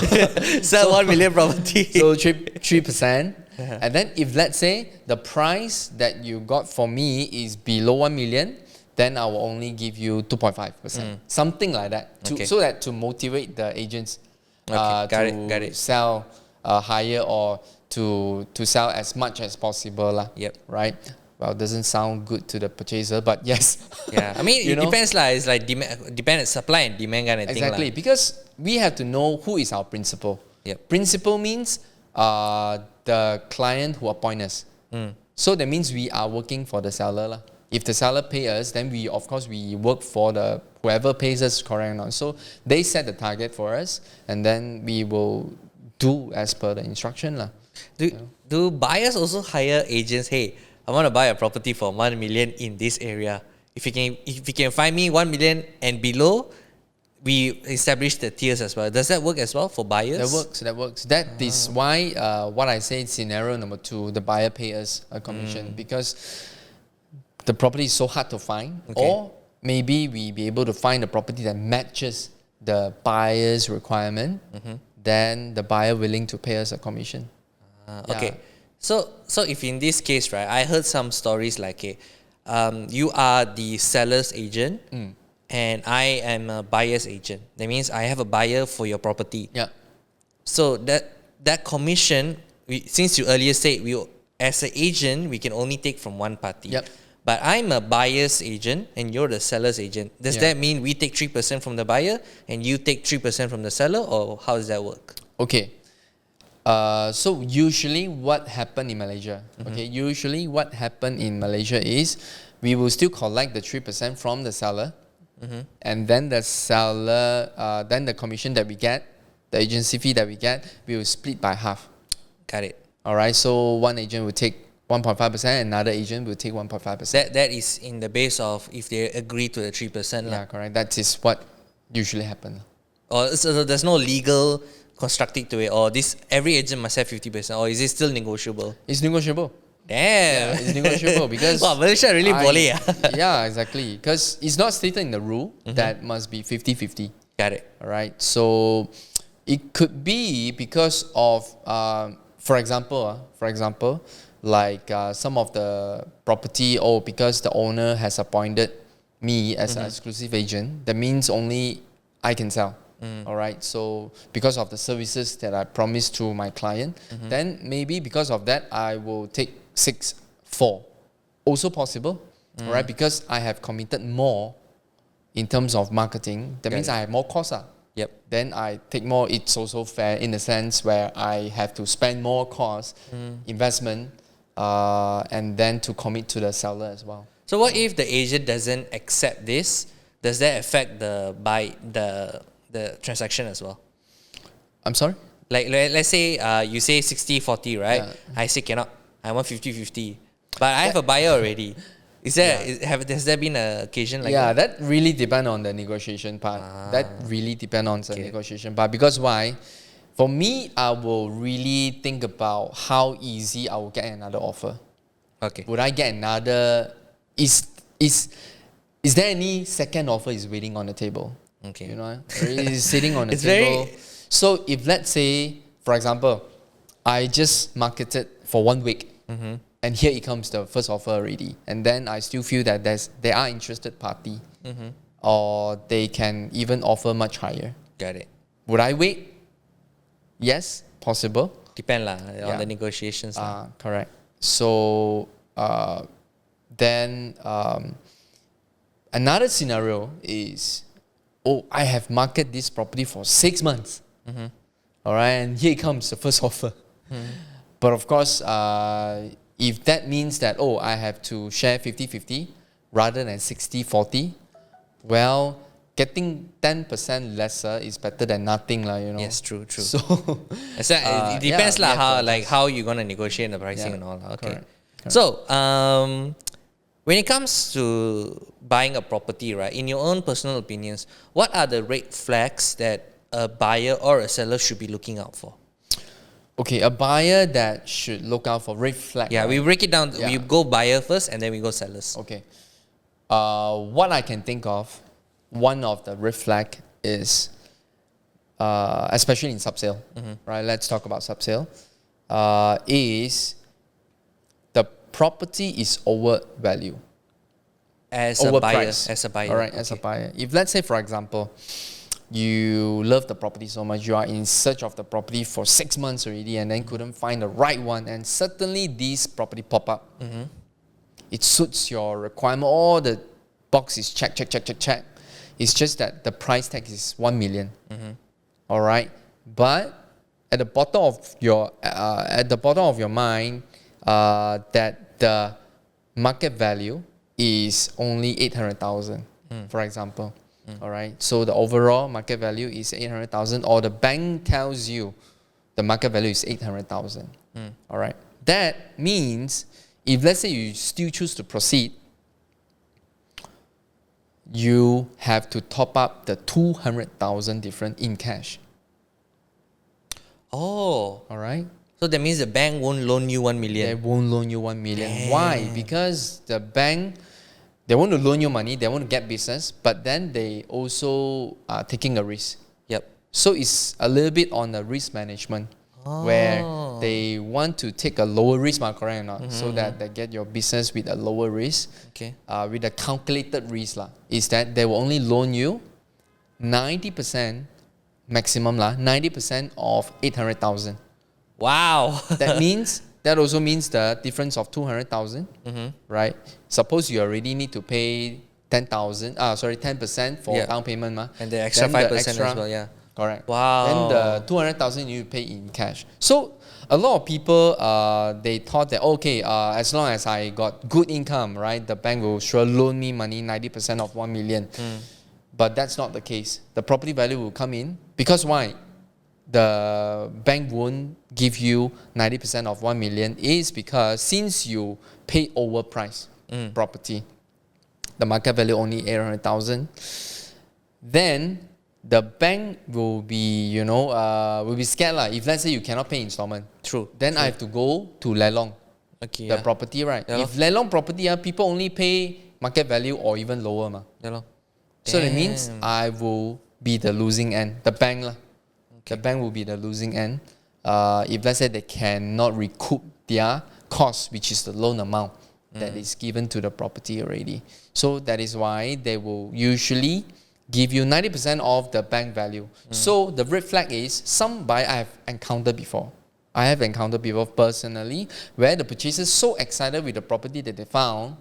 Speaker 1: Sell 1 million property.
Speaker 2: So 3%. And then if let's say the price that you got for me is below 1 million, then I will only give you 2.5%. Something like that. So that to motivate the agents
Speaker 1: Got it.
Speaker 2: sell higher or to sell as much as possible.
Speaker 1: Yep.
Speaker 2: Right? Well, it doesn't sound good to the purchaser, but yes.
Speaker 1: Yeah, I mean, it depends lah. It's like depends supply and demand kind of thing.
Speaker 2: Exactly, because we have to know who is our principal.
Speaker 1: Yep.
Speaker 2: Principal means the client who appoint us. So that means we are working for the seller lah. If the seller pay us, then we work for the whoever pays us, correct or not. So they set the target for us, and then we will do as per the instruction lah.
Speaker 1: Do buyers also hire agents? Hey, I want to buy a property for 1 million in this area. If you can find me 1 million and below, we establish the tiers as well. Does that work as well for buyers?
Speaker 2: That works. That is why what I say scenario number 2, the buyer pay us a commission because the property is so hard to find, or maybe we be able to find a property that matches the buyer's requirement. Then the buyer willing to pay us a commission.
Speaker 1: Okay. So if in this case, right, I heard some stories like, you are the seller's agent and I am a buyer's agent. That means I have a buyer for your property.
Speaker 2: Yeah.
Speaker 1: So that commission, since you earlier said as an agent, we can only take from one party.
Speaker 2: Yep.
Speaker 1: but I'm a buyer's agent and you're the seller's agent. Does that mean we take 3% from the buyer and you take 3% from the seller, or how does that work?
Speaker 2: Okay. So usually what happened in Malaysia, usually what happened in Malaysia is we will still collect the 3% from the seller, and then the seller, then the commission that we get, the agency fee that we get, we will split by half.
Speaker 1: Got it.
Speaker 2: All right, so one agent will take 1.5%, another agent will take 1.5%.
Speaker 1: That is in the base of if they agree to the 3%.
Speaker 2: Yeah, correct. That is what usually happens.
Speaker 1: Or so there's no legal constructing to it, or this every agent must have 50%, or is it still negotiable?
Speaker 2: It's negotiable.
Speaker 1: Damn.
Speaker 2: Yeah, it's negotiable because
Speaker 1: wow, Malaysia really boleh.
Speaker 2: Yeah, exactly. Because it's not stated in the rule that must be 50-50.
Speaker 1: Got it.
Speaker 2: All right. So it could be because of, for example, like some of the property, because the owner has appointed me as an exclusive agent, that means only I can sell. All right. So because of the services that I promised to my client, then maybe because of that, I will take 6-4. Also possible. All right. Because I have committed more in terms of marketing. That means I have more costs.
Speaker 1: Yep.
Speaker 2: Then I take more. It's also fair in the sense where I have to spend more cost, investment, and then to commit to the seller as well.
Speaker 1: So what if the agent doesn't accept this? Does that affect the transaction as well? I'm sorry? Like let's say you say 60-40, right? Yeah. I say cannot. I want 50-50. But I have a buyer already. Has there been an occasion like that?
Speaker 2: Yeah, that really depends on the negotiation part. That really depends on the negotiation part. Because why? For me, I will really think about how easy I will get another offer.
Speaker 1: Okay.
Speaker 2: Would I get another? Is there any second offer is waiting on the table?
Speaker 1: Okay.
Speaker 2: You know, is sitting on the table. So if let's say, for example, I just marketed for 1 week, and here it comes the first offer already, and then I still feel that there are interested party, or they can even offer much higher.
Speaker 1: Got it.
Speaker 2: Would I wait? Yes, possible.
Speaker 1: Depend on the negotiations.
Speaker 2: Correct. So then another scenario is, I have marketed this property for 6 months. All right, and here comes the first offer. But of course, if that means that, I have to share 50-50 rather than 60-40, well, getting 10% lesser is better than nothing, you know.
Speaker 1: Yes, true.
Speaker 2: So,
Speaker 1: it depends how you're going to negotiate the pricing and all. Okay.
Speaker 2: Correct.
Speaker 1: So, when it comes to buying a property, right, in your own personal opinions, what are the red flags that a buyer or a seller should be looking out for?
Speaker 2: Okay, a buyer that should look out for red flag.
Speaker 1: Yeah, right? We break it down. Yeah. We go buyer first and then we go sellers.
Speaker 2: Okay. What I can think of, one of the red flag is, especially in Subsale, right? Let's talk about Subsale. Is the property is overvalued.
Speaker 1: As a buyer.
Speaker 2: All right, as a buyer. If let's say, for example, you love the property so much, you are in search of the property for 6 months already and then couldn't find the right one, and suddenly this property pop up. It suits your requirement, all the boxes check. It's just that the price tag is 1 million. All right, but at the bottom of your mind, that the market value is only 800,000, for example. All right, so the overall market value is 800,000, or the bank tells you the market value is 800,000. All right, that means if let's say you still choose to proceed, you have to top up the 200,000 different in cash.
Speaker 1: Oh,
Speaker 2: all right.
Speaker 1: So that means the bank won't loan you 1 million.
Speaker 2: They won't loan you 1 million.
Speaker 1: Damn.
Speaker 2: Why? Because the bank, they want to loan you money, they want to get business, but then they also are taking a risk.
Speaker 1: Yep.
Speaker 2: So it's a little bit on the risk management, where they want to take a lower risk, correct or not? So that they get your business with a lower risk, with a calculated risk. Is that they will only loan you 90%, maximum 90% of 800,000.
Speaker 1: Wow.
Speaker 2: That means That also means the difference of 200,000, right? Suppose you already need to pay 10% for
Speaker 1: Yeah.
Speaker 2: down payment,
Speaker 1: And the extra
Speaker 2: Then
Speaker 1: 5% as well, yeah.
Speaker 2: Correct.
Speaker 1: Wow.
Speaker 2: Then the 200,000 you pay in cash. So a lot of people they thought that okay, as long as I got good income, right, the bank will sure loan me money 90% of 1 million. But that's not the case. The property value will come in because why? The bank won't give you 90% of 1 million is because since you pay overpriced property, the market value only 800,000, then the bank will be, will be scared lah. If let's say you cannot pay installment,
Speaker 1: True.
Speaker 2: then I have to go to lelong
Speaker 1: Okay.
Speaker 2: the property, right?
Speaker 1: Yeah,
Speaker 2: if lelong property, people only pay market value or even lower, ma.
Speaker 1: Yeah, lor.
Speaker 2: So that means
Speaker 1: Damn.
Speaker 2: I will be the losing end. The bank lah. The bank will be the losing end. If let's say they cannot recoup their cost, which is the loan amount that is given to the property already. So that is why they will usually give you 90% of the bank value. So the red flag is some buyer I have encountered before. I have encountered people personally where the purchaser is so excited with the property that they found,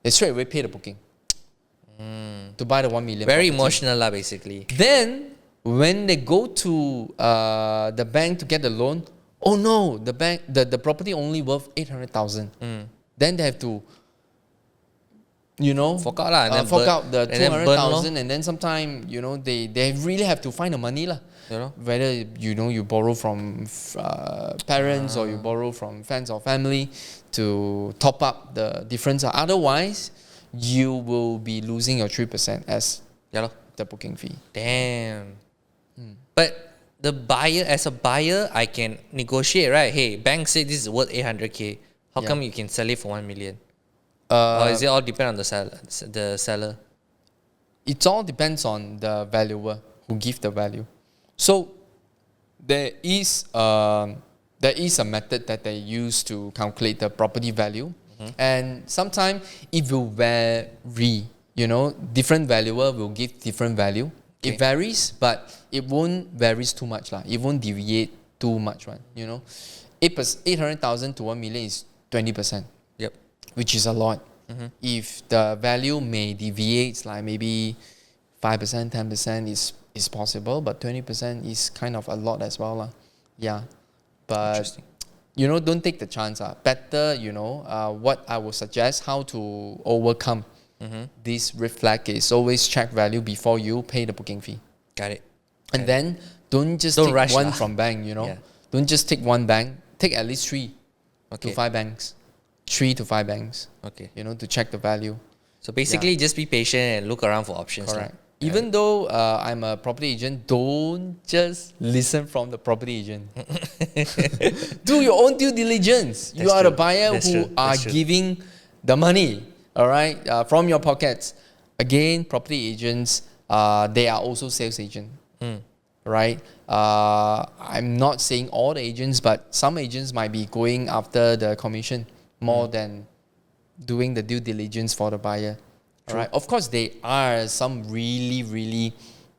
Speaker 2: they straight away pay the booking to buy the 1 million.
Speaker 1: Very
Speaker 2: property.
Speaker 1: emotional lah, basically.
Speaker 2: Then when they go to the bank to get the loan, oh no, the property only worth 800,000. Then they have to,
Speaker 1: Fork out lah, and then
Speaker 2: fork
Speaker 1: burn-
Speaker 2: out the
Speaker 1: and then burn lor.
Speaker 2: 200,000, and then sometime they really have to find the money lah.
Speaker 1: You know?
Speaker 2: Whether you borrow from parents or you borrow from friends or family to top up the difference. Otherwise, you will be losing your 3% as
Speaker 1: Yeah, lor.
Speaker 2: the booking fee.
Speaker 1: Damn. But the buyer, as a buyer, I can negotiate, right? Hey, bank said this is worth 800K. How
Speaker 2: Yeah.
Speaker 1: come you can sell it for 1 million? Or is it all depend on the seller?
Speaker 2: It all depends on the valuer who give the value. So there is a method that they use to calculate the property value, and sometimes it will vary. Different valuer will give different value.
Speaker 1: Okay.
Speaker 2: It varies, but it won't varies too much lah. It won't deviate too much, right? 800,000 to 1 million is 20%.
Speaker 1: Yep.
Speaker 2: Which is a lot. If the value may deviate, like maybe 5%, 10% is possible, but 20% is kind of a lot as well. Yeah. But,
Speaker 1: Interesting.
Speaker 2: don't take the chance. Better, what I would suggest, how to overcome this red flag is always check value before you pay the booking fee.
Speaker 1: Got it.
Speaker 2: And then don't just
Speaker 1: Don't
Speaker 2: take
Speaker 1: rush
Speaker 2: one
Speaker 1: lah.
Speaker 2: from bank,
Speaker 1: Yeah.
Speaker 2: Don't just take one bank. Take at least 3
Speaker 1: Okay.
Speaker 2: to 5 banks. 3 to 5 banks,
Speaker 1: Okay.
Speaker 2: to check the value.
Speaker 1: So basically, just be patient and look around for options.
Speaker 2: Correct.
Speaker 1: lah.
Speaker 2: Even though I'm a property agent, don't just listen from the property agent. Do your own due diligence. You
Speaker 1: That's
Speaker 2: are the
Speaker 1: true.
Speaker 2: buyer
Speaker 1: That's
Speaker 2: who
Speaker 1: true.
Speaker 2: are
Speaker 1: That's true.
Speaker 2: giving the money, all right, from your pockets. Again, property agents, they are also sales agents, right? I'm not saying all the agents, but some agents might be going after the commission more than doing the due diligence for the buyer. All right. Of course, there are some really, really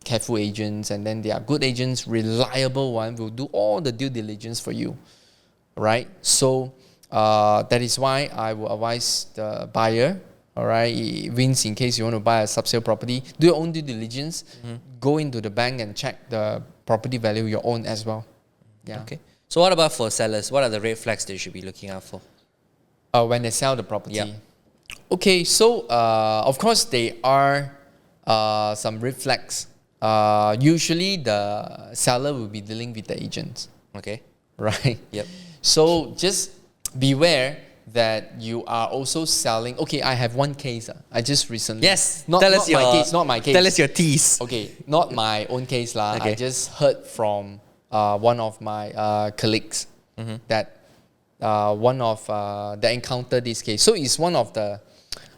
Speaker 2: careful agents, and then there are good agents, reliable one will do all the due diligence for you. Right. So that is why I will advise the buyer. All right, Vince, in case you want to buy a subsale property, do your own due diligence. Go into the bank and check the property value your own as well. Yeah.
Speaker 1: Okay. So what about for sellers? What are the red flags they should be looking out for?
Speaker 2: When they sell the property.
Speaker 1: Yep.
Speaker 2: Okay, so of course there are some red flags. Usually the seller will be dealing with the agents,
Speaker 1: Okay.
Speaker 2: right?
Speaker 1: Yep.
Speaker 2: So just beware that you are also selling. Okay, I have one case. I just recently.
Speaker 1: Yes.
Speaker 2: Not
Speaker 1: tell us
Speaker 2: my
Speaker 1: your
Speaker 2: case. Not my case.
Speaker 1: Tell us your teas.
Speaker 2: Okay, not my own case lah.
Speaker 1: Okay.
Speaker 2: I just heard from one of my colleagues that they encountered this case. So it's one of the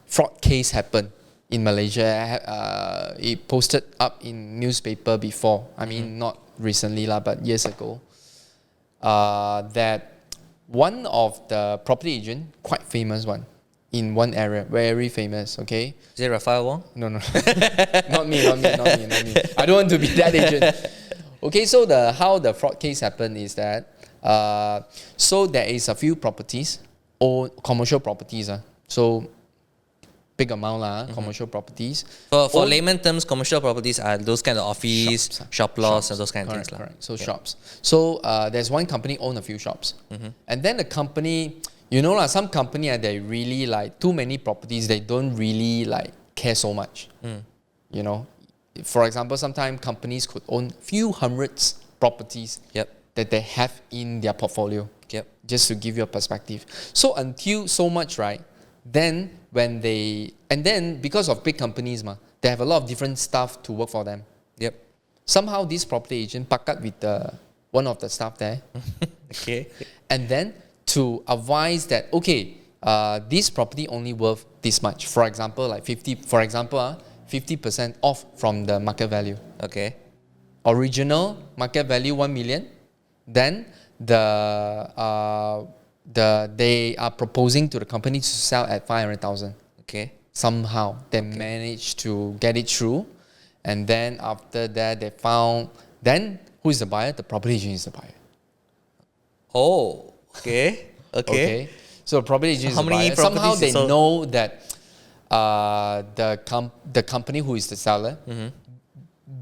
Speaker 2: fraud case happened in Malaysia. It posted up in newspaper before. I mean, not recently lah, but years ago. That one of the property agent, quite famous one, in one area, very famous. Okay.
Speaker 1: Is it Raphael Wong?
Speaker 2: No, not me. I don't want to be that agent. Okay, so how the fraud case happened is that So there is a few properties or commercial properties. So big amount commercial properties.
Speaker 1: For layman terms, commercial properties are those kind of office, shop lots, and those kind of things.
Speaker 2: Correct. So shops. So there's one company own a few shops. And then the company, some company they really like too many properties. They don't really like care so much. For example, sometimes companies could own few hundreds properties that they have in their portfolio. Just to give you a perspective. So until so much, right? Then because of big companies, they have a lot of different staff to work for them. Somehow this property agent pakat with one of the staff there. And then to advise that, okay, this property only worth this much. For example, 50% off from the market value. Original market value 1 million. Then they are proposing to the company to sell at 500,000. Somehow they managed to get it through, and then after that they found. Then who is the buyer? The property agent is the buyer. So the property agent is the buyer. Somehow they know that the company who is the seller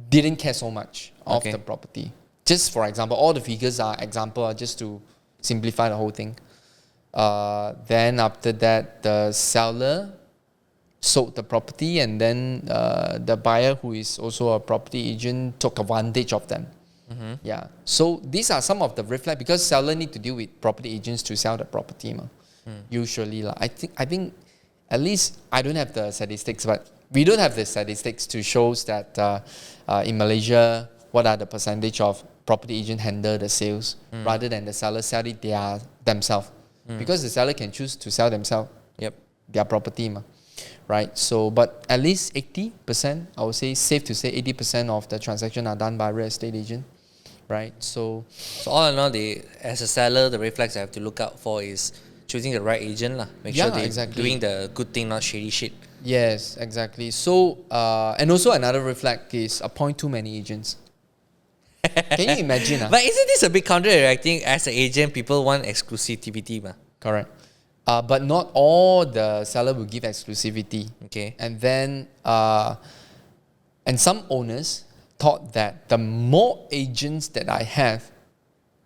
Speaker 2: didn't care so much of the property. Just for example, all the figures are example just to simplify the whole thing. Then after that, the seller sold the property, and then the buyer, who is also a property agent, took advantage of them. So these are some of the red flags, because seller need to deal with property agents to sell the property. Usually, I think at least I don't have the statistics, but we don't have the statistics to show that in Malaysia, what are the percentage of property agent handle the sales rather than the seller sell it themselves. Because the seller can choose to sell themselves their property. Right? So, but at least 80%, I would say, safe to say 80% of the transactions are done by real estate agent. Right? So
Speaker 1: all in all, as a seller, the red flags I have to look out for is choosing the right agent. Make sure they're doing the good thing, not shady shit.
Speaker 2: Yes, exactly. So, and also another red flag is appoint too many agents. Can you imagine?
Speaker 1: But isn't this a bit counteracting? As an agent, people want exclusivity.
Speaker 2: Correct. But not all the seller will give exclusivity. And then, and some owners thought that the more agents that I have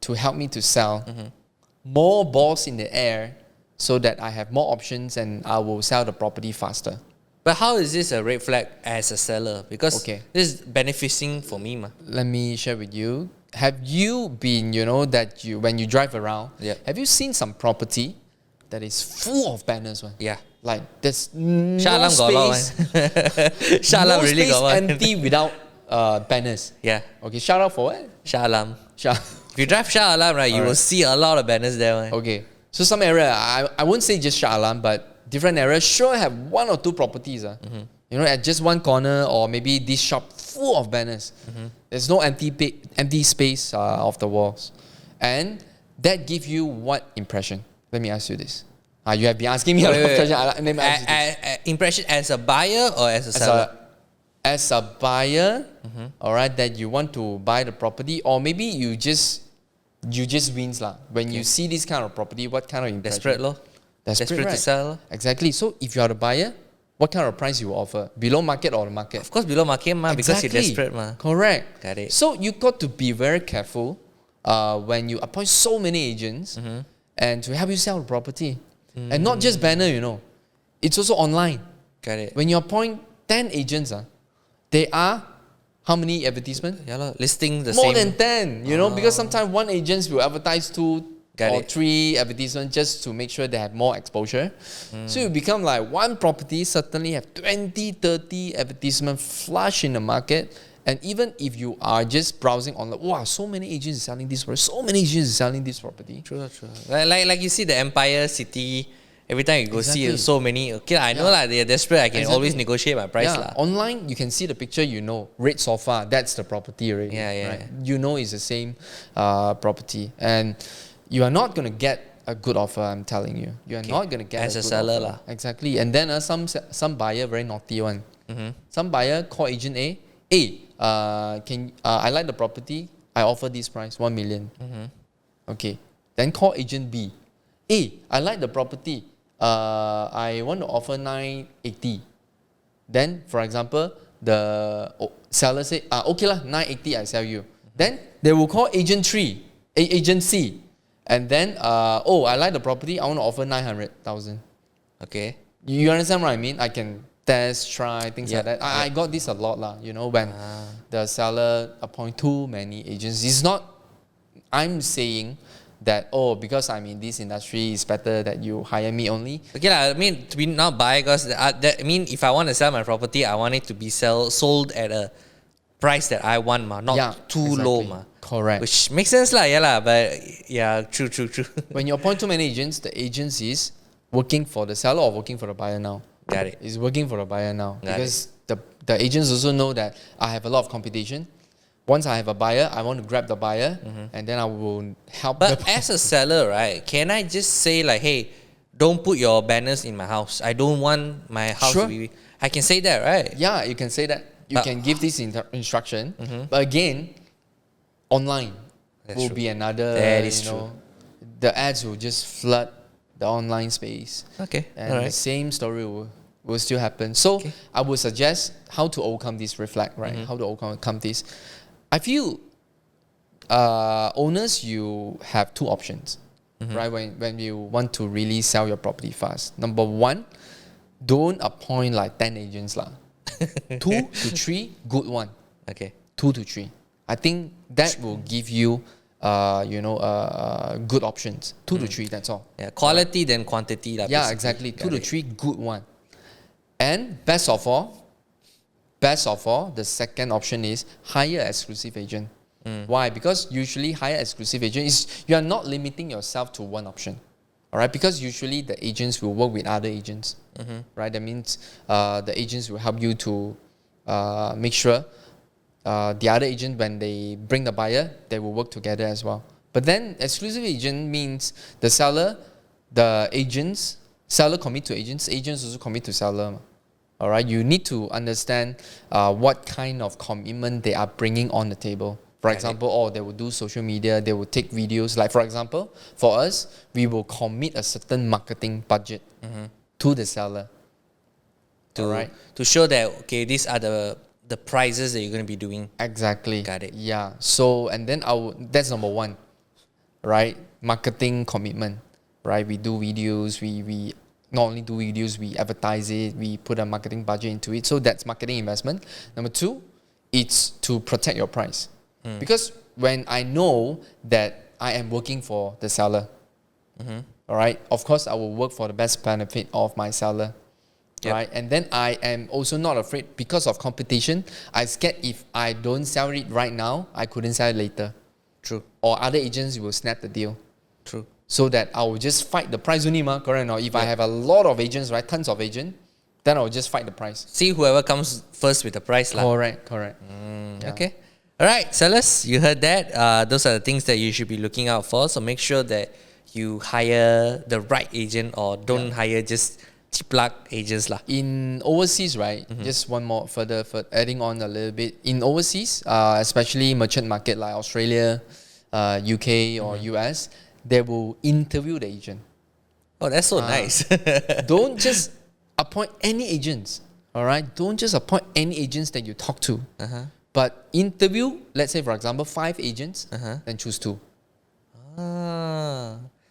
Speaker 2: to help me to sell, more balls in the air, so that I have more options and I will sell the property faster.
Speaker 1: But how is this a red flag as a seller? Because this is benefiting for me.
Speaker 2: Let me share with you. Have you been, when you drive around, have you seen some property that is full of banners? Like there's no space.
Speaker 1: Shah Alam really got one.
Speaker 2: Empty without banners. Okay, shout out for what?
Speaker 1: Shah Alam. If you drive Shah Alam, right, you will see a lot of banners there.
Speaker 2: Okay. So some area, I won't say just Shah Alam, but different areas sure have one or two properties. At just one corner, or maybe this shop full of banners. There's no empty space of the walls. And that gives you what impression? Let me ask you this. You have been asking me a lot of questions.
Speaker 1: Impression as a buyer or as a seller?
Speaker 2: As a buyer, all right, that you want to buy the property, or maybe you just wins lah. When you see this kind of property, what kind of impression? Desperate to sell. Exactly. So if you are the buyer, what kind of price you will offer? Below market or the market?
Speaker 1: Of course, below market, because you're desperate.
Speaker 2: Correct.
Speaker 1: Got it.
Speaker 2: So you got to be very careful when you appoint so many agents and to help you sell the property. And not just banner, it's also online.
Speaker 1: Got it.
Speaker 2: When you appoint 10 agents, they are how many advertisements?
Speaker 1: Listing the
Speaker 2: More
Speaker 1: same.
Speaker 2: than 10, because sometimes one agent will advertise 2 or 3 advertisements just to make sure they have more exposure. So you become like one property suddenly have 20, 30 advertisements flush in the market. And even if you are just browsing online, wow, so many agents are selling this property, so many agents are selling this property.
Speaker 1: True. Like you see the Empire City, every time you go see so many, I know they're desperate, I can always negotiate my price.
Speaker 2: Online, you can see the picture, red sofa, that's the property already. Right? It's the same property. And you are not going to get a good offer, I'm telling you. You are not going to get
Speaker 1: as
Speaker 2: a
Speaker 1: a
Speaker 2: good
Speaker 1: seller.
Speaker 2: Offer. Exactly. And then some buyer, very naughty one. Some buyer call agent A, I like the property, I offer this price, 1 million. Okay. Then call agent B. Hey, I like the property. I want to offer 980. Then, for example, the seller say, okay lah, 980 I sell you. Then they will call agent 3, agent C. And then, I like the property, I want to offer 900,000.
Speaker 1: Okay.
Speaker 2: You understand what I mean? I can test, try, things like that. I got this a lot lah, when the seller appoint too many agents. It's not, I'm saying that, because I'm in this industry, it's better that you hire me only.
Speaker 1: Okay, I mean, to be not biased, if I want to sell my property, I want it to be sold at a price that I want, not too low.
Speaker 2: Correct.
Speaker 1: Which makes sense, but true.
Speaker 2: When you appoint too many agents, the agents is working for the seller or working for the buyer now?
Speaker 1: Got it.
Speaker 2: It's working for the buyer now. Because the agents also know that I have a lot of competition. Once I have a buyer, I want to grab the buyer and then I will help.
Speaker 1: But as a seller, right, can I just say hey, don't put your banners in my house. I don't want my house to be... I can say that, right?
Speaker 2: Yeah, you can say that. You can give this instruction. But again, online will be another...
Speaker 1: That is true.
Speaker 2: The ads will just flood the online space.
Speaker 1: Okay,
Speaker 2: and the same story will still happen. So I would suggest how to overcome this, reflect, right? How to overcome this. I feel owners, you have two options, right? When you want to really sell your property fast. Number one, don't appoint 10 agents lah. 2 to 3, good one.
Speaker 1: Okay.
Speaker 2: 2 to 3. I think that will give you good options. 2 to 3, that's all.
Speaker 1: Yeah, quality then quantity.
Speaker 2: Yeah, exactly. 2 to 3, good one. And best of all, the second option is hire exclusive agent. Why? Because usually hire exclusive agent is, you are not limiting yourself to one option. All right, because usually the agents will work with other agents, right? That means the agents will help you to make sure the other agent, when they bring the buyer, they will work together as well. But then exclusive agent means the seller commit to agents also commit to seller. All right, you need to understand what kind of commitment they are bringing on the table. For example, they will do social media, they will take videos. Like for example, for us, we will commit a certain marketing budget to the seller.
Speaker 1: To show that, these are the prices that you're going to be doing.
Speaker 2: Exactly.
Speaker 1: Got it.
Speaker 2: Yeah. So, and then that's number one, right? Marketing commitment, right? We do videos, we not only do videos, we advertise it, we put a marketing budget into it. So that's marketing investment. Number two, it's to protect your price. Because when I know that I am working for the seller, all right, of course I will work for the best benefit of my seller. Right? And then I am also not afraid because of competition. I scared if I don't sell it right now, I couldn't sell it later.
Speaker 1: True.
Speaker 2: Or other agents will snap the deal.
Speaker 1: True.
Speaker 2: So that I will just fight the price only, correct or not? If I have a lot of agents, right, tons of agents, then I will just fight the price.
Speaker 1: See whoever comes first with the price.
Speaker 2: Correct. Yeah.
Speaker 1: Okay. All right, sellers, you heard that. Those are the things that you should be looking out for. So make sure that you hire the right agent or don't hire just plug agents lah.
Speaker 2: In overseas, right? Just one more further adding on a little bit. In overseas, especially merchant market like Australia, UK or US, they will interview the agent.
Speaker 1: Oh, that's so nice.
Speaker 2: Don't just appoint any agents. All right, don't just appoint any agents that you talk to. But interview, let's say for example, 5 agents, then choose 2.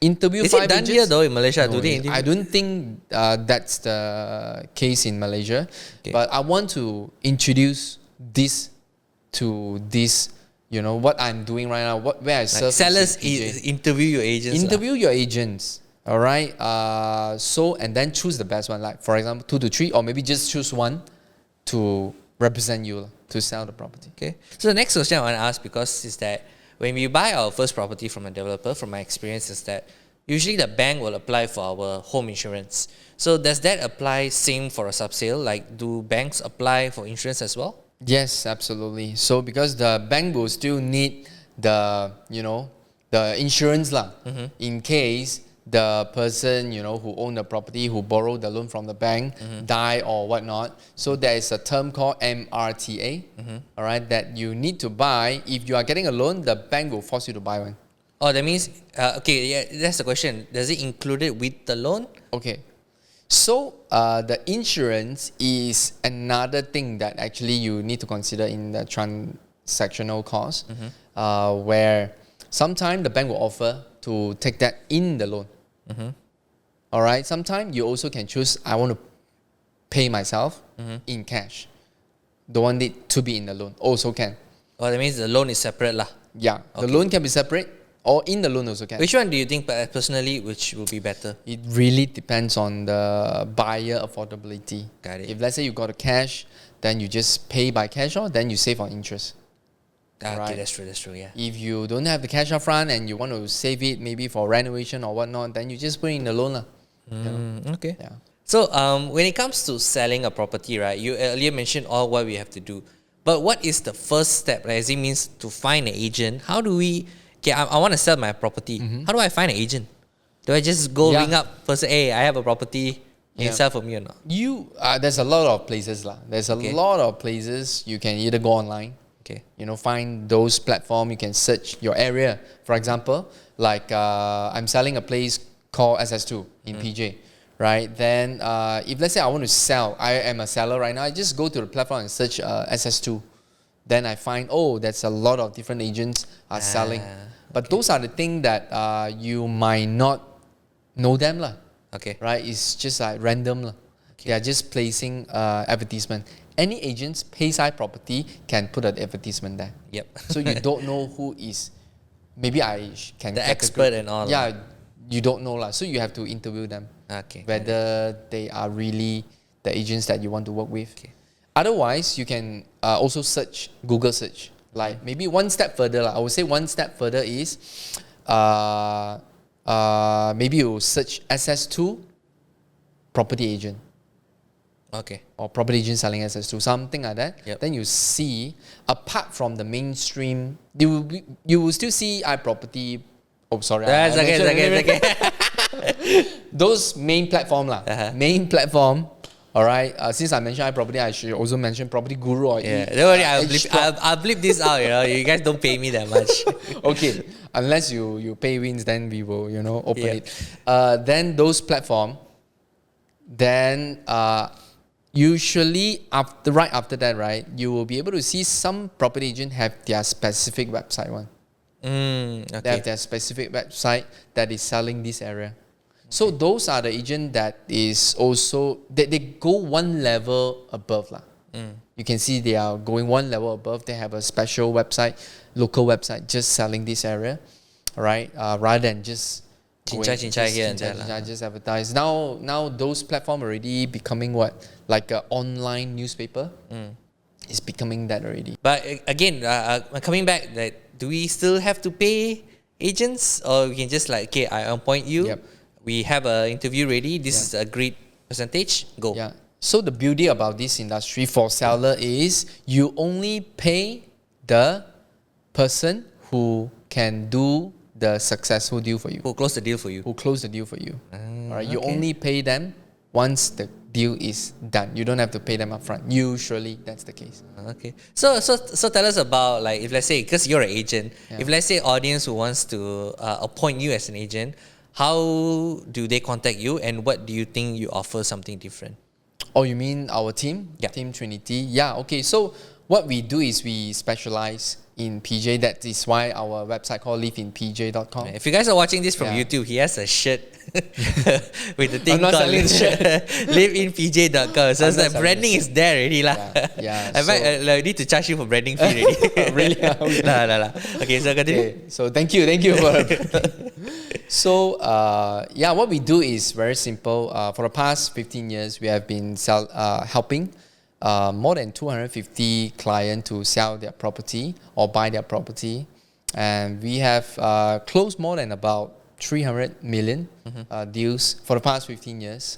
Speaker 2: Interview
Speaker 1: Is
Speaker 2: 5
Speaker 1: it done
Speaker 2: agents?
Speaker 1: here though in Malaysia?
Speaker 2: No, I don't think that's the case in Malaysia. But I want to introduce this to this, what I'm doing right now, where I serve.
Speaker 1: Sellers interview your agents.
Speaker 2: Interview your agents. All right. And then choose the best one. Like for example, 2 to 3, or maybe just choose one to represent you to sell the property.
Speaker 1: Okay. So the next question I want to ask, because is that when we buy our first property from a developer, from my experience, is that usually the bank will apply for our home insurance. So does that apply same for a subsale? Like, do banks apply for insurance as well?
Speaker 2: Yes, absolutely. So because the bank will still need the insurance lah, in case the person who owned the property, who borrowed the loan from the bank, die or whatnot. So there is a term called MRTA, all right, that you need to buy. If you are getting a loan, the bank will force you to buy one.
Speaker 1: Oh, that means okay. Yeah, that's the question. Does it include it with the loan?
Speaker 2: Okay. So the insurance is another thing that actually you need to consider in the transactional cost, where sometimes the bank will offer to take that in the loan. All right. Sometimes you also can choose, I want to pay myself in cash. Don't want it to be in the loan. Also can.
Speaker 1: Oh, that means the loan is separate lah.
Speaker 2: Yeah.
Speaker 1: Okay.
Speaker 2: The loan can be separate or in the loan also can.
Speaker 1: Which one do you think personally which will be better?
Speaker 2: It really depends on the buyer affordability.
Speaker 1: Got it.
Speaker 2: If let's say you got a cash, then you just pay by cash or then you save on interest.
Speaker 1: Okay,
Speaker 2: Right.
Speaker 1: that's true, yeah.
Speaker 2: If you don't have the cash up front and you want to save it maybe for renovation or whatnot, then you just put it in the loan.
Speaker 1: Okay.
Speaker 2: Yeah.
Speaker 1: So when it comes to selling a property, right, you earlier mentioned all what we have to do. But what is the first step? Like, as it means to find an agent. How do we, okay, I want to sell my property. How do I find an agent? Do I just go ring up first, hey, I have a property, can you sell for me or not?
Speaker 2: There's a lot of places lah. There's a lot of places you can either go online,
Speaker 1: Okay.
Speaker 2: find those platforms, you can search your area. For example, like I'm selling a place called SS2 in PJ, right? Then if let's say I want to sell, I am a seller right now, I just go to the platform and search SS2. Then I find, that's a lot of different agents are selling. But those are the things that you might not know them lah.
Speaker 1: Okay.
Speaker 2: Right? It's just like random lah. They are just placing advertisement. Any agents, Payside Property, can put an advertisement there.
Speaker 1: Yep.
Speaker 2: So you don't know who is, maybe I can
Speaker 1: The expert and all.
Speaker 2: Yeah, you don't know lah. So you have to interview them.
Speaker 1: Okay.
Speaker 2: Whether they are really the agents that you want to work with.
Speaker 1: Okay.
Speaker 2: Otherwise, you can also search, Google search. Like maybe one step further lah. I would say one step further is maybe you search SS2 property agent.
Speaker 1: Okay.
Speaker 2: Or property agent selling SS2, something like that.
Speaker 1: Yep.
Speaker 2: Then you see, apart from the mainstream, you will still see iProperty. Oh, sorry.
Speaker 1: That's okay.
Speaker 2: Those main platform lah. Main platform. All right. Since I mentioned iProperty, I should also mention Property Guru or
Speaker 1: Yeah. Don't worry, I'll blip this out. You guys don't pay me that much.
Speaker 2: Okay. Unless you pay wins, then we will open it. Then those platform. Then usually right after that, right, you will be able to see some property agent have their specific website one.
Speaker 1: Okay.
Speaker 2: They have their specific website that is selling this area. So those are the agent that is also they go one level above lah. You can see they are going one level above. They have a special website, local website, just selling this area, right? Rather than just
Speaker 1: Cincai here and there lah.
Speaker 2: just advertise. Now those platform already becoming what, like an online newspaper. It's becoming that already.
Speaker 1: But again, coming back, that do we still have to pay agents, or we can just like, okay, I appoint you.
Speaker 2: Yep.
Speaker 1: We have an interview ready. This is a agreed percentage. Go.
Speaker 2: Yeah. So the beauty about this industry for seller is you only pay the person who can do the successful deal for you.
Speaker 1: Who close the deal for you?
Speaker 2: Who close the deal for you. All right. You
Speaker 1: okay.
Speaker 2: only pay them once the deal is done. You don't have to pay them upfront. Usually that's the case.
Speaker 1: Okay. So tell us about, like, if let's say, because you're an agent, if let's say audience who wants to appoint you as an agent, how do they contact you, and what do you think you offer something different?
Speaker 2: Oh, you mean our team?
Speaker 1: Yeah.
Speaker 2: Team Trinity. Yeah, okay. So what we do is we specialize in PJ. That is why our website called liveinpj.com.
Speaker 1: If you guys are watching this from
Speaker 2: Yeah.
Speaker 1: YouTube, he has a shirt with the thing
Speaker 2: I'm not
Speaker 1: called
Speaker 2: selling the shirt.
Speaker 1: liveinpj.com. So
Speaker 2: I'm
Speaker 1: it's
Speaker 2: not
Speaker 1: like
Speaker 2: selling
Speaker 1: branding
Speaker 2: the
Speaker 1: is there already lah.
Speaker 2: Yeah,
Speaker 1: I might need to charge you for branding fee already.
Speaker 2: Really? Okay.
Speaker 1: Nah. Okay, so continue.
Speaker 2: Okay, so thank you for. So what we do is very simple. For the past 15 years, we have been helping more than 250 clients to sell their property or buy their property, and we have closed more than about 300 million deals for the past 15 years.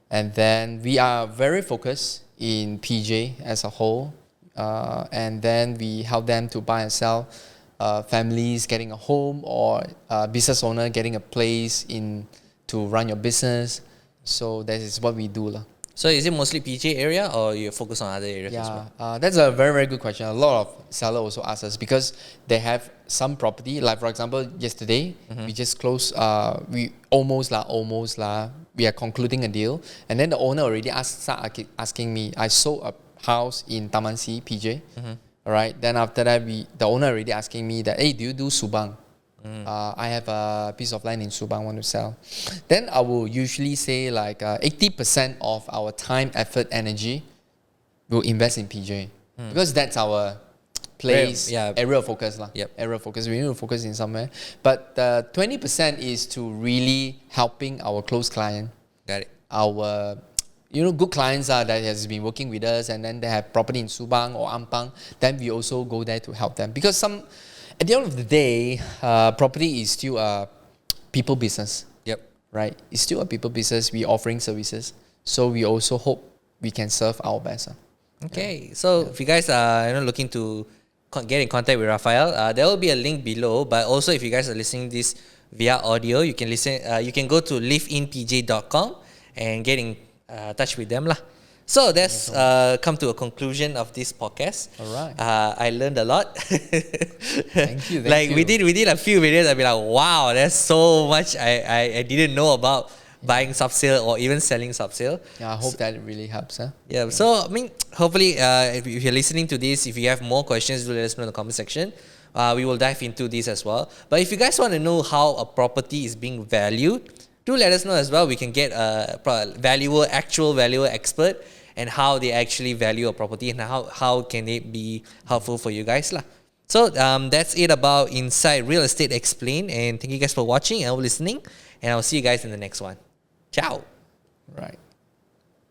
Speaker 2: And then we are very focused in PJ as a whole, and then we help them to buy and sell. Families getting a home, or business owner getting a place to run your business. So that is what we do lah.
Speaker 1: So is it mostly PJ area or you focus on other areas as well?
Speaker 2: Yeah, that's a very, very good question. A lot of sellers also ask us because they have some property. Like for example, yesterday we just closed. We almost we are concluding a deal, and then the owner already asking me. I sold a house in Taman C, PJ. All right. Then after that, the owner already asking me that, hey, do you do Subang? I have a piece of land in Subang I want to sell. Then I will usually say like 80% of our time, effort, energy we'll invest in PJ because that's our place, area of focus. Area of focus. We need to focus in somewhere. But 20% is to really helping our close client.
Speaker 1: Got it.
Speaker 2: Our good clients that has been working with us and then they have property in Subang or Ampang. Then we also go there to help them because at the end of the day, property is still a people business.
Speaker 1: Yep.
Speaker 2: Right? It's still a people business. We're offering services. So we also hope we can serve our best.
Speaker 1: Okay. So if you guys are looking to get in contact with Raphael, there will be a link below. But also if you guys are listening this via audio, you can listen. You can go to liveinpj.com and get in touch with them lah. So that's come to a conclusion of this podcast.
Speaker 2: All right.
Speaker 1: I learned a lot.
Speaker 2: Thank you.
Speaker 1: We did a few videos. I'd be like, wow, there's so much I didn't know about buying Subsale or even selling Subsale.
Speaker 2: Yeah, I hope that really helps.
Speaker 1: Yeah. So I mean, hopefully, if you're listening to this, if you have more questions, do let us know in the comment section. We will dive into this as well. But if you guys want to know how a property is being valued, do let us know as well. We can get a actual valuer expert and how they actually value a property and how can it be helpful for you guys lah. So that's it about Inside Real Estate Explained, and thank you guys for watching and listening, and I'll see you guys in the next one. Ciao.
Speaker 2: Right.